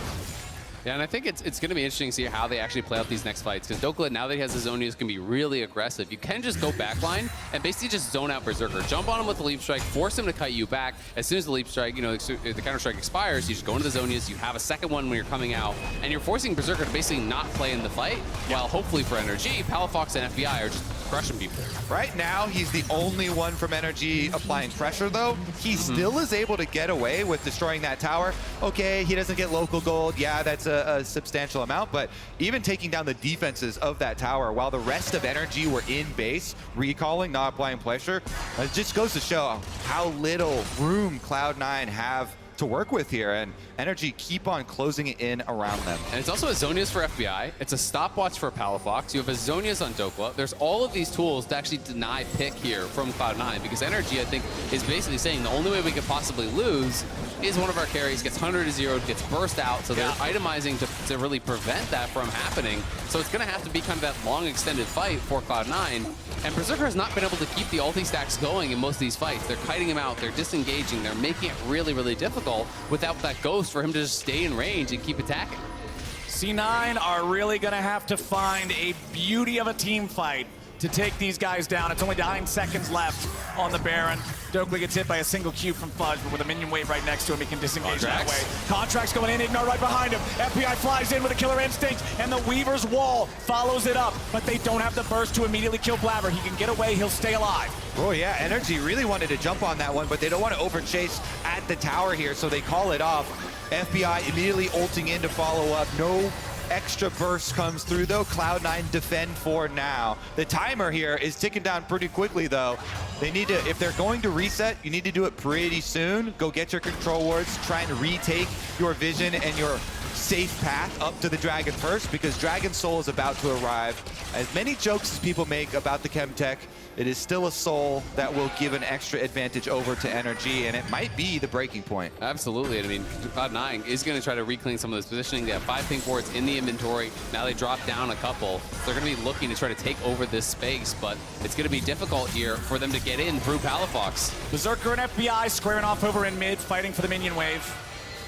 Yeah, and I think it's going to be interesting to see how they actually play out these next fights, because Dhokla, now that he has his Zonias, can be really aggressive. You can just go backline and basically just zone out Berserker. Jump on him with the Leap Strike, force him to kite you back. As soon as the Leap Strike, the counter strike expires, you just go into the Zonias, you have a second one when you're coming out, and you're forcing Berserker to basically not play in the fight, while hopefully for NRG, Palafox and FBI are just crushing people. Right now, he's the only one from NRG applying pressure, though. He still is able to get away with destroying that tower. Okay, he doesn't get local gold. Yeah, that's a substantial amount, but even taking down the defenses of that tower while the rest of NRG were in base, recalling, not applying pressure, it just goes to show how little room Cloud9 have to work with here, and NRG keep on closing it in around them. And it's also a Zonias for FBI. It's a stopwatch for Palafox. You have a Zonias on Dhokla. There's all of these tools to actually deny pick here from Cloud9, because NRG, I think, is basically saying the only way we could possibly lose is one of our carries gets 100-0, gets burst out, so they're itemizing to really prevent that from happening. So it's going to have to be kind of that long extended fight for Cloud9, and Berserker has not been able to keep the ulti stacks going in most of these fights. They're kiting him out, they're disengaging, they're making it really, really difficult without that ghost for him to just stay in range and keep attacking. C9 are really going to have to find a beauty of a team fight to take these guys down. It's only 9 seconds left on the Baron. Dhokla gets hit by a single Q from Fudge, but with a minion wave right next to him, he can disengage that way. Contractz going in, IgNar right behind him. FBI flies in with a killer instinct, and the Weaver's wall follows it up, but they don't have the burst to immediately kill Blaber. He can get away, he'll stay alive. Oh yeah, NRG really wanted to jump on that one, but they don't want to overchase at the tower here, so they call it off. FBI immediately ulting in to follow up. No extra burst comes through, though. Cloud9 defend for now. The timer here is ticking down pretty quickly, though. They need to, if they're going to reset, you need to do it pretty soon. Go get your control wards, try and retake your vision and your safe path up to the dragon first, because Dragon Soul is about to arrive. As many jokes as people make about the Chemtech, it is still a soul that will give an extra advantage over to NRG, and it might be the breaking point. Absolutely. I mean, Cloud9 is going to try to reclaim some of this positioning. They have 5 pink wards in the inventory. Now they drop down a couple. They're going to be looking to try to take over this space, but it's going to be difficult here for them to get in through Palafox. Berserker and FBI squaring off over in mid, fighting for the minion wave.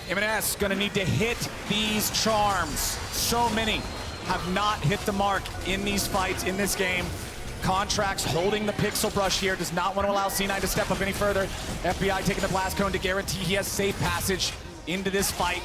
Emenes going to need to hit these charms. So many have not hit the mark in these fights, in this game. Contractz holding the pixel brush here, does not want to allow C9 to step up any further. FBI taking the blast cone to guarantee he has safe passage into this fight.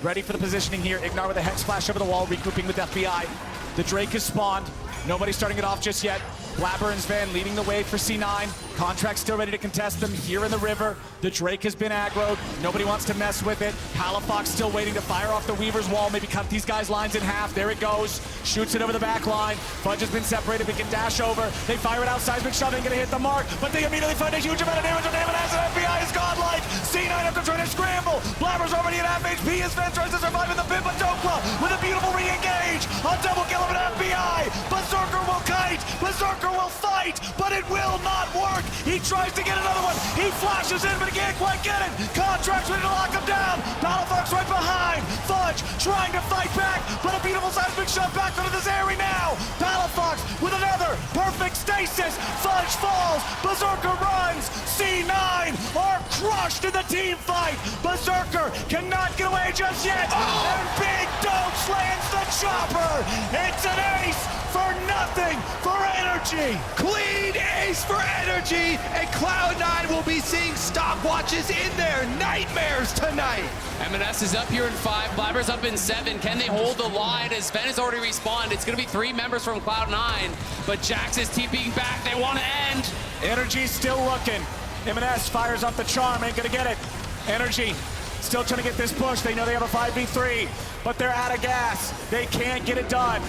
Ready for the positioning here. IgNar with a hex splash over the wall, regrouping with FBI. The Drake has spawned. Nobody's starting it off just yet. Blaber and Zven leading the way for C9. Contractz still ready to contest them here in the river. The Drake has been aggroed. Nobody wants to mess with it. Palafox still waiting to fire off the Weaver's wall. Maybe cut these guys' lines in half. There it goes. Shoots it over the back line. Fudge has been separated. They can dash over. They fire it out. Seismic shot ain't gonna hit the mark, but they immediately find a huge amount of damage on Emenes, and FBI is godlike. C9 have to try to scramble. Blaber's already at half HP. His Zven tries to survive in the pit, but Dhokla with a beautiful re-engage. A double kill of an FBI. Berserker will kite. Berserker will fight, but it will not work. He tries to get another one. He flashes in, but he can't quite get it. Contractz ready to lock him down. Palafox right behind. Fudge trying to fight back, but a beautiful seismic shot back onto the Zeri now. Palafox with another perfect stasis. Fudge falls. Berserker runs. C9 are crushed in the team fight. Berserker cannot get away just yet. And Big Dokes lands the chopper. It's an ace for nothing for NRG. Clean ace for NRG, and Cloud9 will be seeing stopwatches in their nightmares tonight. Emenes is up here in 5, Blaber's up in 7. Can they hold the line as Zven has already respawned? It's going to be 3 members from Cloud9, but Jax is TPing back. They want to end. NRG still looking. Emenes fires up the charm, ain't gonna get it. NRG still trying to get this push. They know they have a 5v3, but they're out of gas. They can't get it done.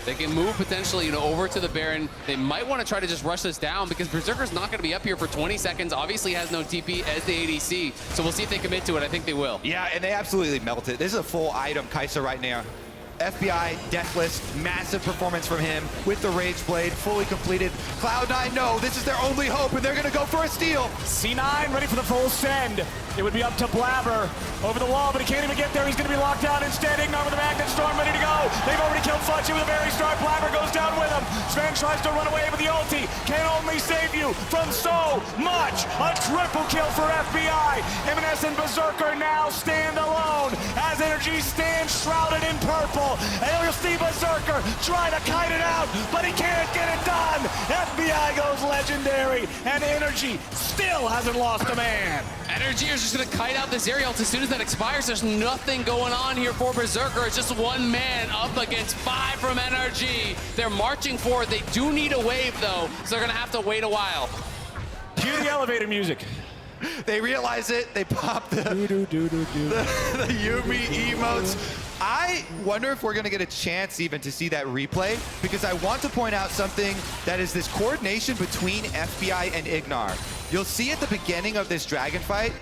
They can move potentially, over to the Baron. They might want to try to just rush this down, because Berserker's not going to be up here for 20 seconds. Obviously has no TP as the ADC, so we'll see if they commit to it. I think they will. Yeah, and they absolutely melt it. This is a full item Kai'Sa right now. FBI, Deathless, massive performance from him with the Rage Blade, fully completed. Cloud9 know this is their only hope, and they're gonna go for a steal. C9 ready for the full send. It would be up to Blaber over the wall, but he can't even get there. He's gonna be locked down instead. IgNar with a Magnet Storm ready to go. They've already killed Fudge with a very strong. Blaber goes down with him. Zven tries to run away with the ulti. Can only save you from so much. A triple kill for FBI. Emenes and Berserker now stand alone as NRG stands shrouded in purple. And you'll see Berserker trying to kite it out, but he can't get it done. FBI goes legendary, and NRG still hasn't lost a man. NRG is just going to kite out this Zeri ult as soon as that expires. There's nothing going on here for Berserker. It's just one man up against 5 from NRG. They're marching forward. They do need a wave, though, so they're going to have to wait a while. Cue the elevator music. They realize it. They pop the Yumi emotes. I wonder if we're going to get a chance even to see that replay, because I want to point out something that is this coordination between FBI and IgNar. You'll see at the beginning of this dragon fight.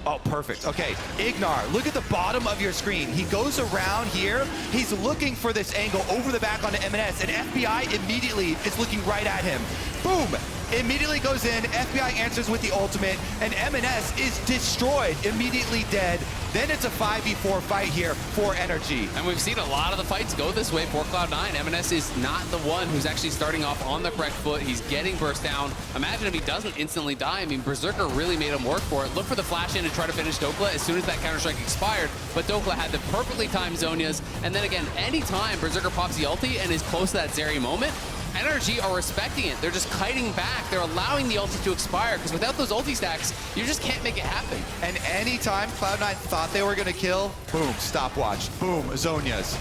Oh, perfect. Okay, IgNar, look at the bottom of your screen. He goes around here. He's looking for this angle over the back onto Emenes, and FBI immediately is looking right at him. Boom! Immediately goes in, FBI answers with the ultimate, and Emenes is destroyed, immediately dead. Then it's a 5v4 fight here for NRG. And we've seen a lot of the fights go this way for Cloud9. Emenes is not the one who's actually starting off on the correct foot. He's getting burst down. Imagine if he doesn't instantly die. I mean, Berserker really made him work for it. Look for the flash in to try to finish Dhokla as soon as that counter-strike expired, but Dhokla had the perfectly timed Zhonya's. And then again, anytime Berserker pops the ulti and is close to that Zeri moment, NRG are respecting it. They're just kiting back. They're allowing the ulti to expire, because without those ulti stacks, you just can't make it happen. And anytime Cloud9 thought they were going to kill, boom, stopwatch, boom, Zhonya's.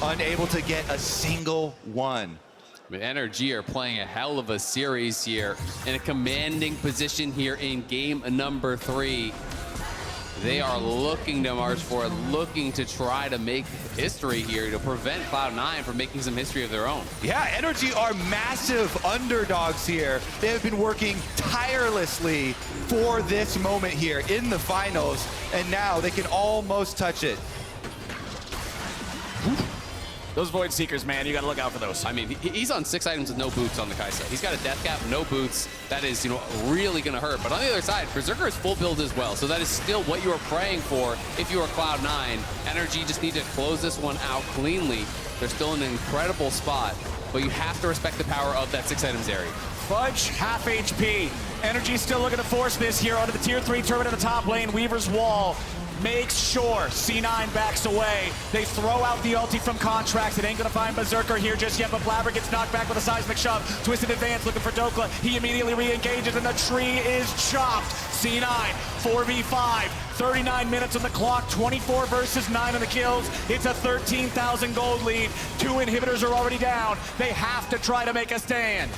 Unable to get a single one. But NRG are playing a hell of a series here in a commanding position here in game number 3. They are looking to march forward, looking to try to make history here to prevent Cloud9 from making some history of their own. Yeah, NRG are massive underdogs here. They have been working tirelessly for this moment here in the finals, and now they can almost touch it. Those Void Seekers, man, you gotta look out for those. I mean, he's on 6 items with no boots on the Kai'Sa. He's got a death cap, no boots. That is, really gonna hurt. But on the other side, Berserker is full build as well. So that is still what you are praying for if you are Cloud9. NRG just need to close this one out cleanly. They're still in an incredible spot, but you have to respect the power of that 6 item Zeri. Fudge, half HP. NRG still looking to force this here onto the tier 3 turret in the top lane. Weaver's Wall makes sure C9 backs away. They throw out the ulti from Contractz. It ain't gonna find Berserker here just yet, but Blaber gets knocked back with a seismic shove. Twisted advance looking for Dhokla. He immediately re-engages and the tree is chopped. C9, 4v5, 39 minutes on the clock, 24 versus 9 on the kills. It's a 13,000 gold lead. 2 inhibitors are already down. They have to try to make a stand.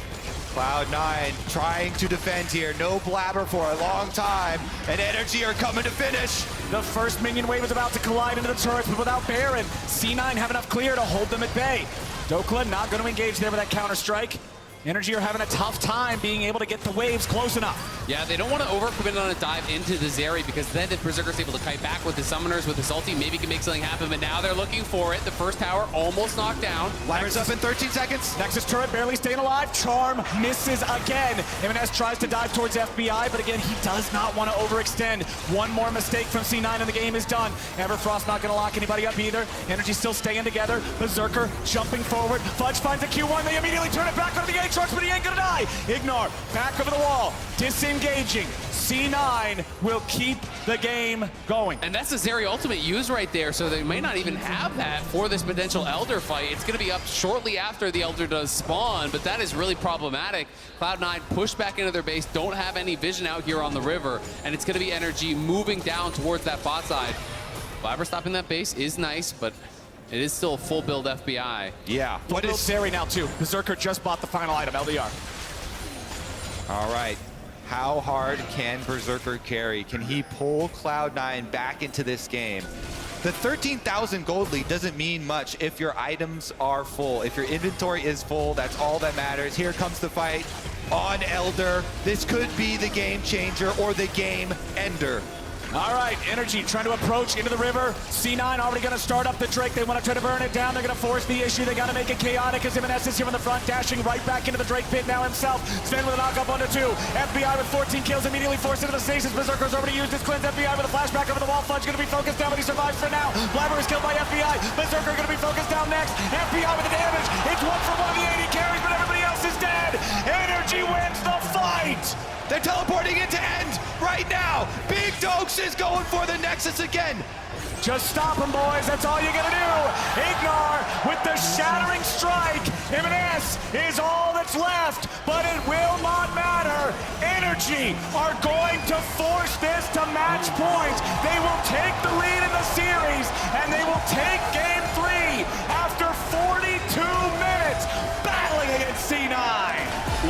Cloud9 trying to defend here. No Blaber for a long time, and NRG are coming to finish. The first minion wave is about to collide into the turrets, but without Baron, C9 have enough clear to hold them at bay. Dhokla not going to engage there with that counter-strike. NRG are having a tough time being able to get the waves close enough. Yeah, they don't want to overcommit on a dive into the Zeri, because then if Berserker's able to kite back with the summoners, with his ulti, maybe can make something happen, but now they're looking for it. The first tower almost knocked down. Blaber's up in 13 seconds. Nexus turret barely staying alive. Charm misses again. Emenes tries to dive towards FBI, but again, he does not want to overextend. One more mistake from C9 and the game is done. Everfrost not going to lock anybody up either. NRG still staying together. Berserker jumping forward. Fudge finds a Q1. They immediately turn it back onto the Aatrox, but he ain't going to die. IgNar back over the wall. Disengaging. C9 will keep the game going. And that's the Zeri ultimate used right there, so they may not even have that for this potential Elder fight. It's going to be up shortly after the Elder does spawn, but that is really problematic. Cloud9 push back into their base, don't have any vision out here on the river, and it's going to be NRG moving down towards that bot side. Blaber stopping that base is nice, but it is still a full build FBI. Yeah. What is Zeri now too? Berserker just bought the final item, LDR. All right. How hard can Berserker carry? Can he pull Cloud9 back into this game? The 13,000 gold lead doesn't mean much if your items are full. If your inventory is full, that's all that matters. Here comes the fight on Elder. This could be the game changer or the game ender. All right, NRG trying to approach into the river. C9 already going to start up the Drake. They want to try to burn it down. They're going to force the issue. They got to make it chaotic as Emenes is here on the front, dashing right back into the Drake pit now himself. Zven with a knock up onto 2. FBI with 14 kills, immediately forced into the stasis. Berserker's already used his cleanse. FBI with a flashback over the wall. Fudge going to be focused down, but he survives for now. Blaber is killed by FBI. Berserker going to be focused down next. FBI with the damage. It's one for one of the AD carries, but everybody else They're teleporting into end right now. Big Dokes is going for the Nexus again. Just stop him, boys. That's all you gotta do. IgNar with the shattering strike. Emenes is all that's left, but it will not matter. NRG are going to force this to match point. They will take the lead in the series, and they will take game 3 after 42 minutes battling against C9.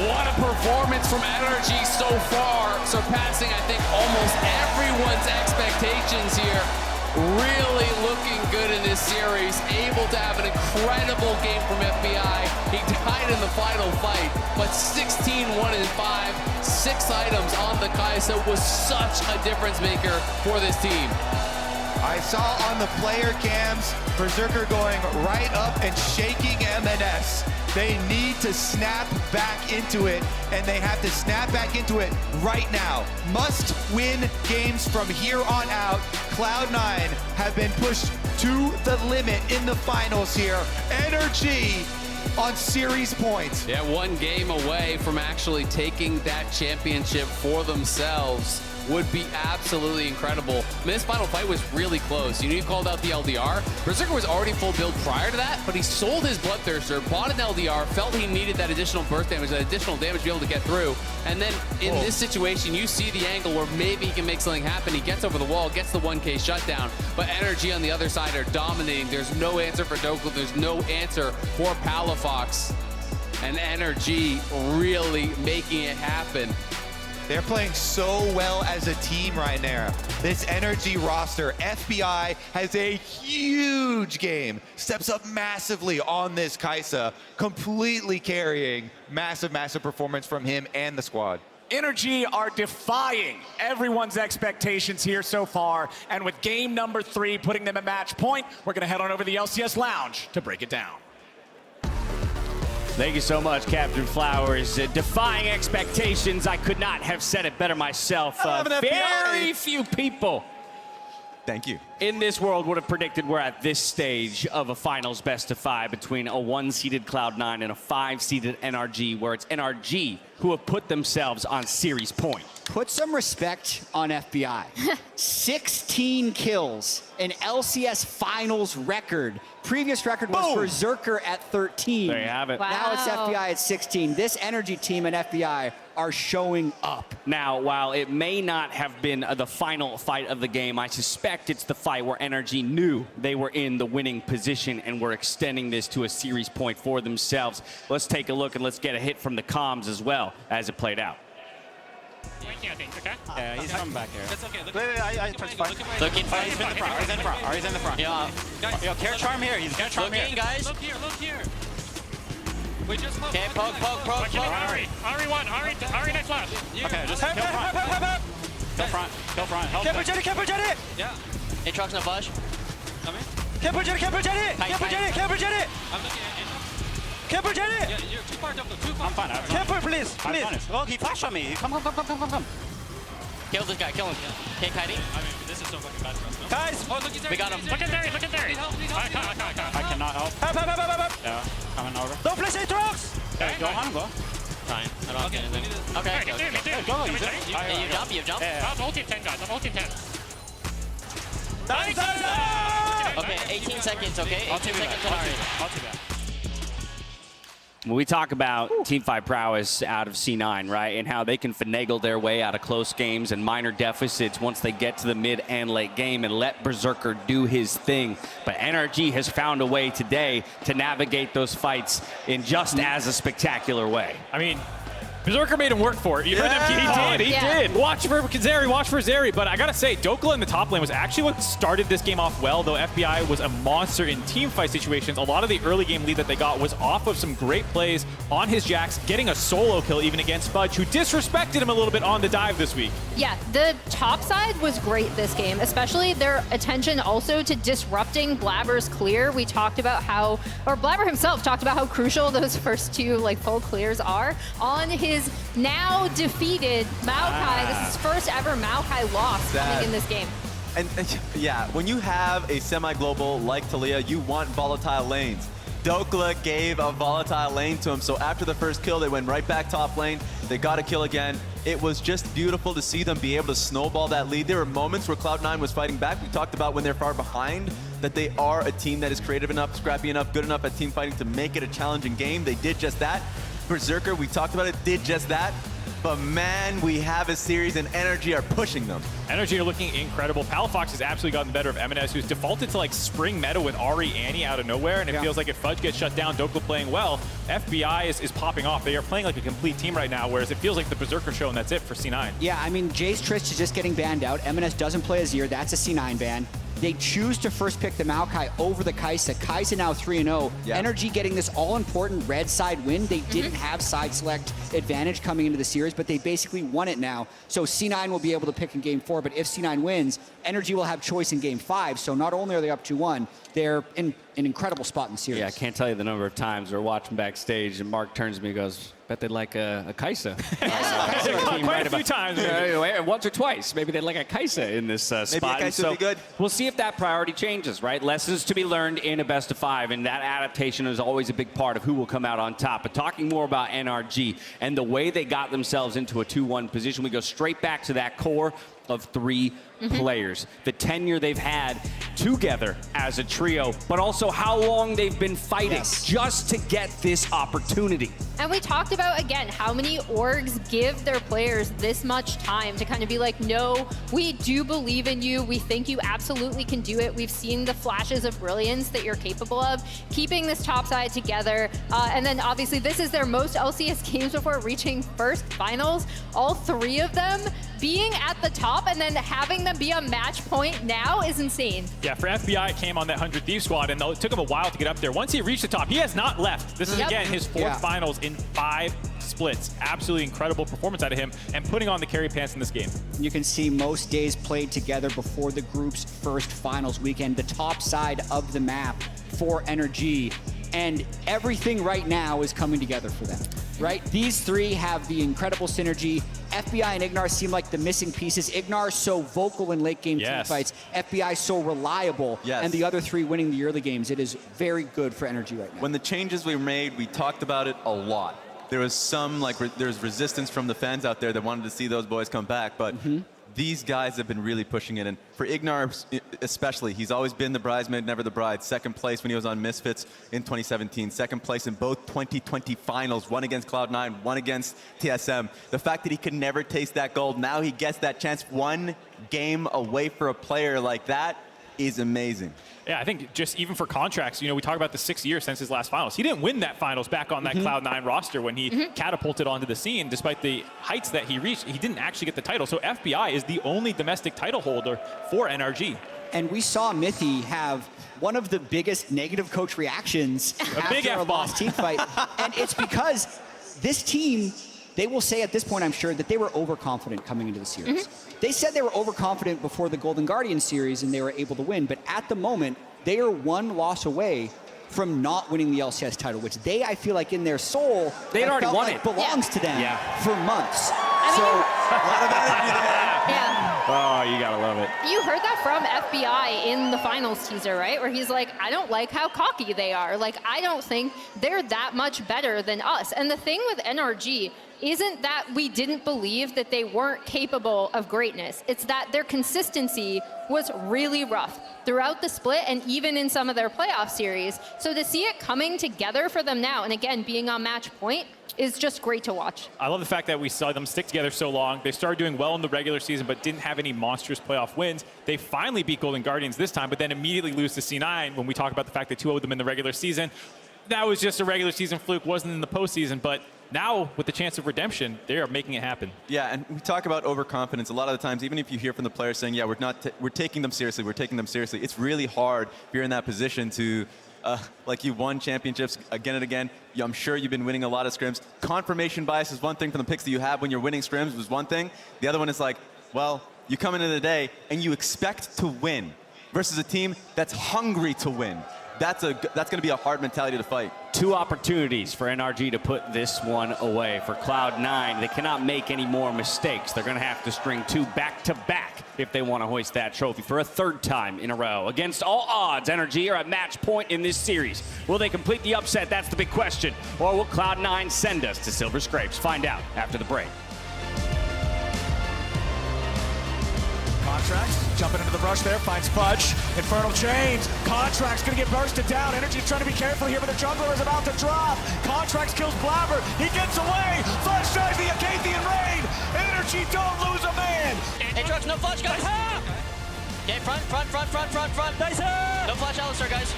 What a performance from NRG so far, surpassing, I think, almost everyone's expectations here. Really looking good in this series, able to have an incredible game from FBI. He died in the final fight, but 16, 1 and 5, 6 items on the Kai'Sa was such a difference maker for this team. I saw on the player cams, Berserker going right up and shaking Emenes. They need to snap back into it, and they have to snap back into it right now. Must win games from here on out. Cloud9 have been pushed to the limit in the finals here. NRG on series points. Yeah, one game away from actually taking that championship for themselves. Would be absolutely incredible. I mean, this final fight was really close. You called out the LDR. Berserker was already full build prior to that, but he sold his Bloodthirster, bought an LDR, felt he needed that additional burst damage, that additional damage to be able to get through. And then in this situation, you see the angle where maybe he can make something happen. He gets over the wall, gets the 1K shutdown, but NRG on the other side are dominating. There's no answer for Dhokla. There's no answer for Palafox. And NRG really making it happen. They're playing so well as a team right now. This NRG roster, FBI has a huge game. Steps up massively on this Kai'Sa, completely carrying massive, massive performance from him and the squad. NRG are defying everyone's expectations here so far, and with game number 3 putting them at match point, we're gonna head on over to the LCS Lounge to break it down. Thank you so much, Captainflowers. Defying expectations, I could not have said it better myself. Very few people Thank you. in this world would have predicted we're at this stage of a finals best of 5 between a 1-seeded Cloud9 and a 5-seeded NRG, where it's NRG who have put themselves on series point. Put some respect on FBI. 16 kills, an LCS finals record. Previous record was Berserker at 13. There you have it. Wow. Now it's FBI at 16. This NRG team and FBI are showing up. Now, while it may not have been the final fight of the game, I suspect it's the fight where NRG knew they were in the winning position and were extending this to a series point for themselves. Let's take a look and let's get a hit from the comms as well as it played out. Yeah, he's coming back here. That's okay. Looking fine. He's in the front. He's in the front. He's in the front. Yeah. Yo, care charm here. He's gonna charm here. guys. Look here. We just look. Okay, poke. Ahri one. Ahri next flash. Okay, just kill front. Kill front. Help him. Yeah. Aatrox no Fudge. Come in. I'm looking at Yeah, you're too far, Dhokla. Too far. I'm fine. Camper, please. Oh, he flashed on me. Come. Kill this guy, kill him. Okay, Kairi. I mean, this is so fucking bad for us, no? Guys! Oh, look, he's there. We got him. Look at Zeri. Need help. I cannot help. Yeah, coming over. Don't place Aatrox! Okay, go on, go. Fine. I don't get anything. Okay. Go, You jump. I'm ulti 10, guys. I'm ulti 10. Nice! Okay, 18 seconds, okay? 18 seconds on Ahri. When we talk about teamfight prowess out of C9, right, and how they can finagle their way out of close games and minor deficits once they get to the mid and late game and let Berserker do his thing. But NRG has found a way today to navigate those fights in just as a spectacular way. I mean, Berserker made him work for it. You heard him. He did. Watch for Zeri. But I gotta say, Dhokla in the top lane was actually what started this game off well, though FBI was a monster in team fight situations. A lot of the early game lead that they got was off of some great plays on his Jax, getting a solo kill even against Fudge, who disrespected him a little bit on the dive this week. Yeah, the top side was great this game, especially their attention also to disrupting Blaber's clear. We talked about how, or Blaber himself talked about how crucial those first 2 full clears are on his now defeated Maokai. This is his first ever Maokai loss coming in this game. And yeah, when you have a semi-global like Taliyah, you want volatile lanes. Dhokla gave a volatile lane to him, so after the first kill, they went right back top lane. They got a kill again. It was just beautiful to see them be able to snowball that lead. There were moments where Cloud9 was fighting back. We talked about when they're far behind, that they are a team that is creative enough, scrappy enough, good enough at team fighting to make it a challenging game. They did just that. Berserker, we talked about it, did just that. But man, we have a series and NRG are pushing them. NRG are looking incredible. Palafox has absolutely gotten the better of Emenes, who's defaulted to like spring meta with Ahri, Annie out of nowhere, and it feels like if Fudge gets shut down, Dhokla playing well, FBI is popping off. They are playing like a complete team right now, whereas it feels like the Berserker show, and that's it for C9. Yeah, I mean, Jay's Trish is just getting banned out. Emenes doesn't play Azir. That's a C9 ban. They choose to first pick the Maokai over the Kai'Sa. Kai'Sa now 3-0. Yeah. NRG getting this all-important red side win. They didn't have side select advantage coming into the series, but they basically won it now. So C9 will be able to pick in Game 4, but if C9 wins, NRG will have choice in Game 5. So not only are they up 2-1, they're in an incredible spot in the series. Yeah, I can't tell you the number of times we're watching backstage and Mark turns to me and goes, bet they'd like a Kai'Sa. Quite a few times. Once or twice. Maybe they'd like a Kai'Sa in this spot. Maybe a Kai'Sa would be good. We'll see if that priority changes, right? Lessons to be learned in a best of 5, and that adaptation is always a big part of who will come out on top. But talking more about NRG and the way they got themselves into a 2-1 position, we go straight back to that core of 3 players. The tenure they've had together as a trio, but also how long they've been fighting just to get this opportunity. And we talked about, again, how many orgs give their players this much time to kind of be like, no, we do believe in you. We think you absolutely can do it. We've seen the flashes of brilliance that you're capable of. Keeping this top side together. And then obviously this is their most LCS games before reaching first finals. All 3 of them being at the top and then having them be a match point now is insane. Yeah, for FBI, it came on that 100 Thieves squad, and it took him a while to get up there. Once he reached the top, he has not left. This is, again, his 4th finals in 5 splits. Absolutely incredible performance out of him, and putting on the carry pants in this game. You can see most days played together before the group's first finals weekend, the top side of the map for NRG. And everything right now is coming together for them, right? These 3 have the incredible synergy. FBI and IgNar seem like the missing pieces. IgNar so vocal in late game team fights. FBI so reliable. And the other 3 winning the early games. It is very good for NRG right now. When the changes were made, we talked about it a lot. There was some, there's resistance from the fans out there that wanted to see those boys come back, but these guys have been really pushing it. And for IgNar especially, he's always been the bridesmaid, never the bride. 2nd place when he was on Misfits in 2017. 2nd place in both 2020 finals. 1 against Cloud9, 1 against TSM. The fact that he could never taste that gold, now he gets that chance 1 game away for a player like that is amazing. Yeah, I think just even for Contractz, we talk about the 6 years since his last finals. He didn't win that finals back on that Cloud9 roster when he catapulted onto the scene. Despite the heights that he reached, he didn't actually get the title. So FBI is the only domestic title holder for NRG. And we saw Mithy have one of the biggest negative coach reactions after a lost team fight. And it's because this team, they will say at this point, I'm sure, that they were overconfident coming into the series. They said they were overconfident before the Golden Guardian series and they were able to win, but at the moment, they are 1 loss away from not winning the LCS title, which they, I feel like in their soul, they had already won like it. Belongs to them for months. Oh, you gotta love it. You heard that from FBI in the finals teaser, right? Where he's like, I don't like how cocky they are. Like, I don't think they're that much better than us. And the thing with NRG isn't that we didn't believe that they weren't capable of greatness. It's that their consistency was really rough throughout the split and even in some of their playoff series. So to see it coming together for them now, and again, being on match point, is just great to watch. I love the fact that we saw them stick together so long. They started doing well in the regular season, but didn't have any monstrous playoff wins. They finally beat Golden Guardians this time, but then immediately lose to C9 when we talk about the fact that 2-0'd them in the regular season. That was just a regular season fluke, wasn't in the postseason, but now with the chance of redemption, they are making it happen. Yeah, and we talk about overconfidence. A lot of the times, even if you hear from the players saying, yeah, we're taking them seriously, it's really hard if you're in that position to like you won championships again and again. I'm sure you've been winning a lot of scrims. Confirmation bias is one thing from the picks that you have when you're winning scrims was one thing. The other one is like, well, you come into the day and you expect to win versus a team that's hungry to win. that's going to be a hard mentality to fight. 2 opportunities for NRG to put this one away. For Cloud9, they cannot make any more mistakes. They're going to have to string 2 back-to-back if they want to hoist that trophy for a 3rd time in a row. Against all odds, NRG are at match point in this series. Will they complete the upset? That's the big question. Or will Cloud9 send us to Silver Scrapes? Find out after the break. Contractz jumping into the rush there, finds Fudge. Infernal Chains. Contractz gonna get bursted down. NRG trying to be careful here, but the jungler is about to drop. Contractz kills Blaber. He gets away. Fudge tries the Acathian raid. NRG don't lose a man. Aatrox, no flash, guys. Okay, front. Nice. No flash Allister, guys.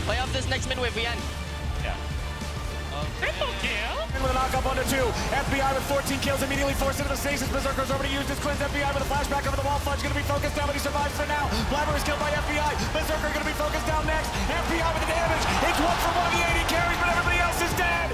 Play off this next mid wave, we end. Triple kill. And with a knock up onto 2. FBI with 14 kills, immediately forced into the stasis. Berserker's already used his cleanse. FBI with a flashback over the wall. Fudge going to be focused down, but he survives for now. Blaber is killed by FBI. Berserker going to be focused down next. FBI with the damage. It's 1 for 1. The AD carries, but everybody else is dead.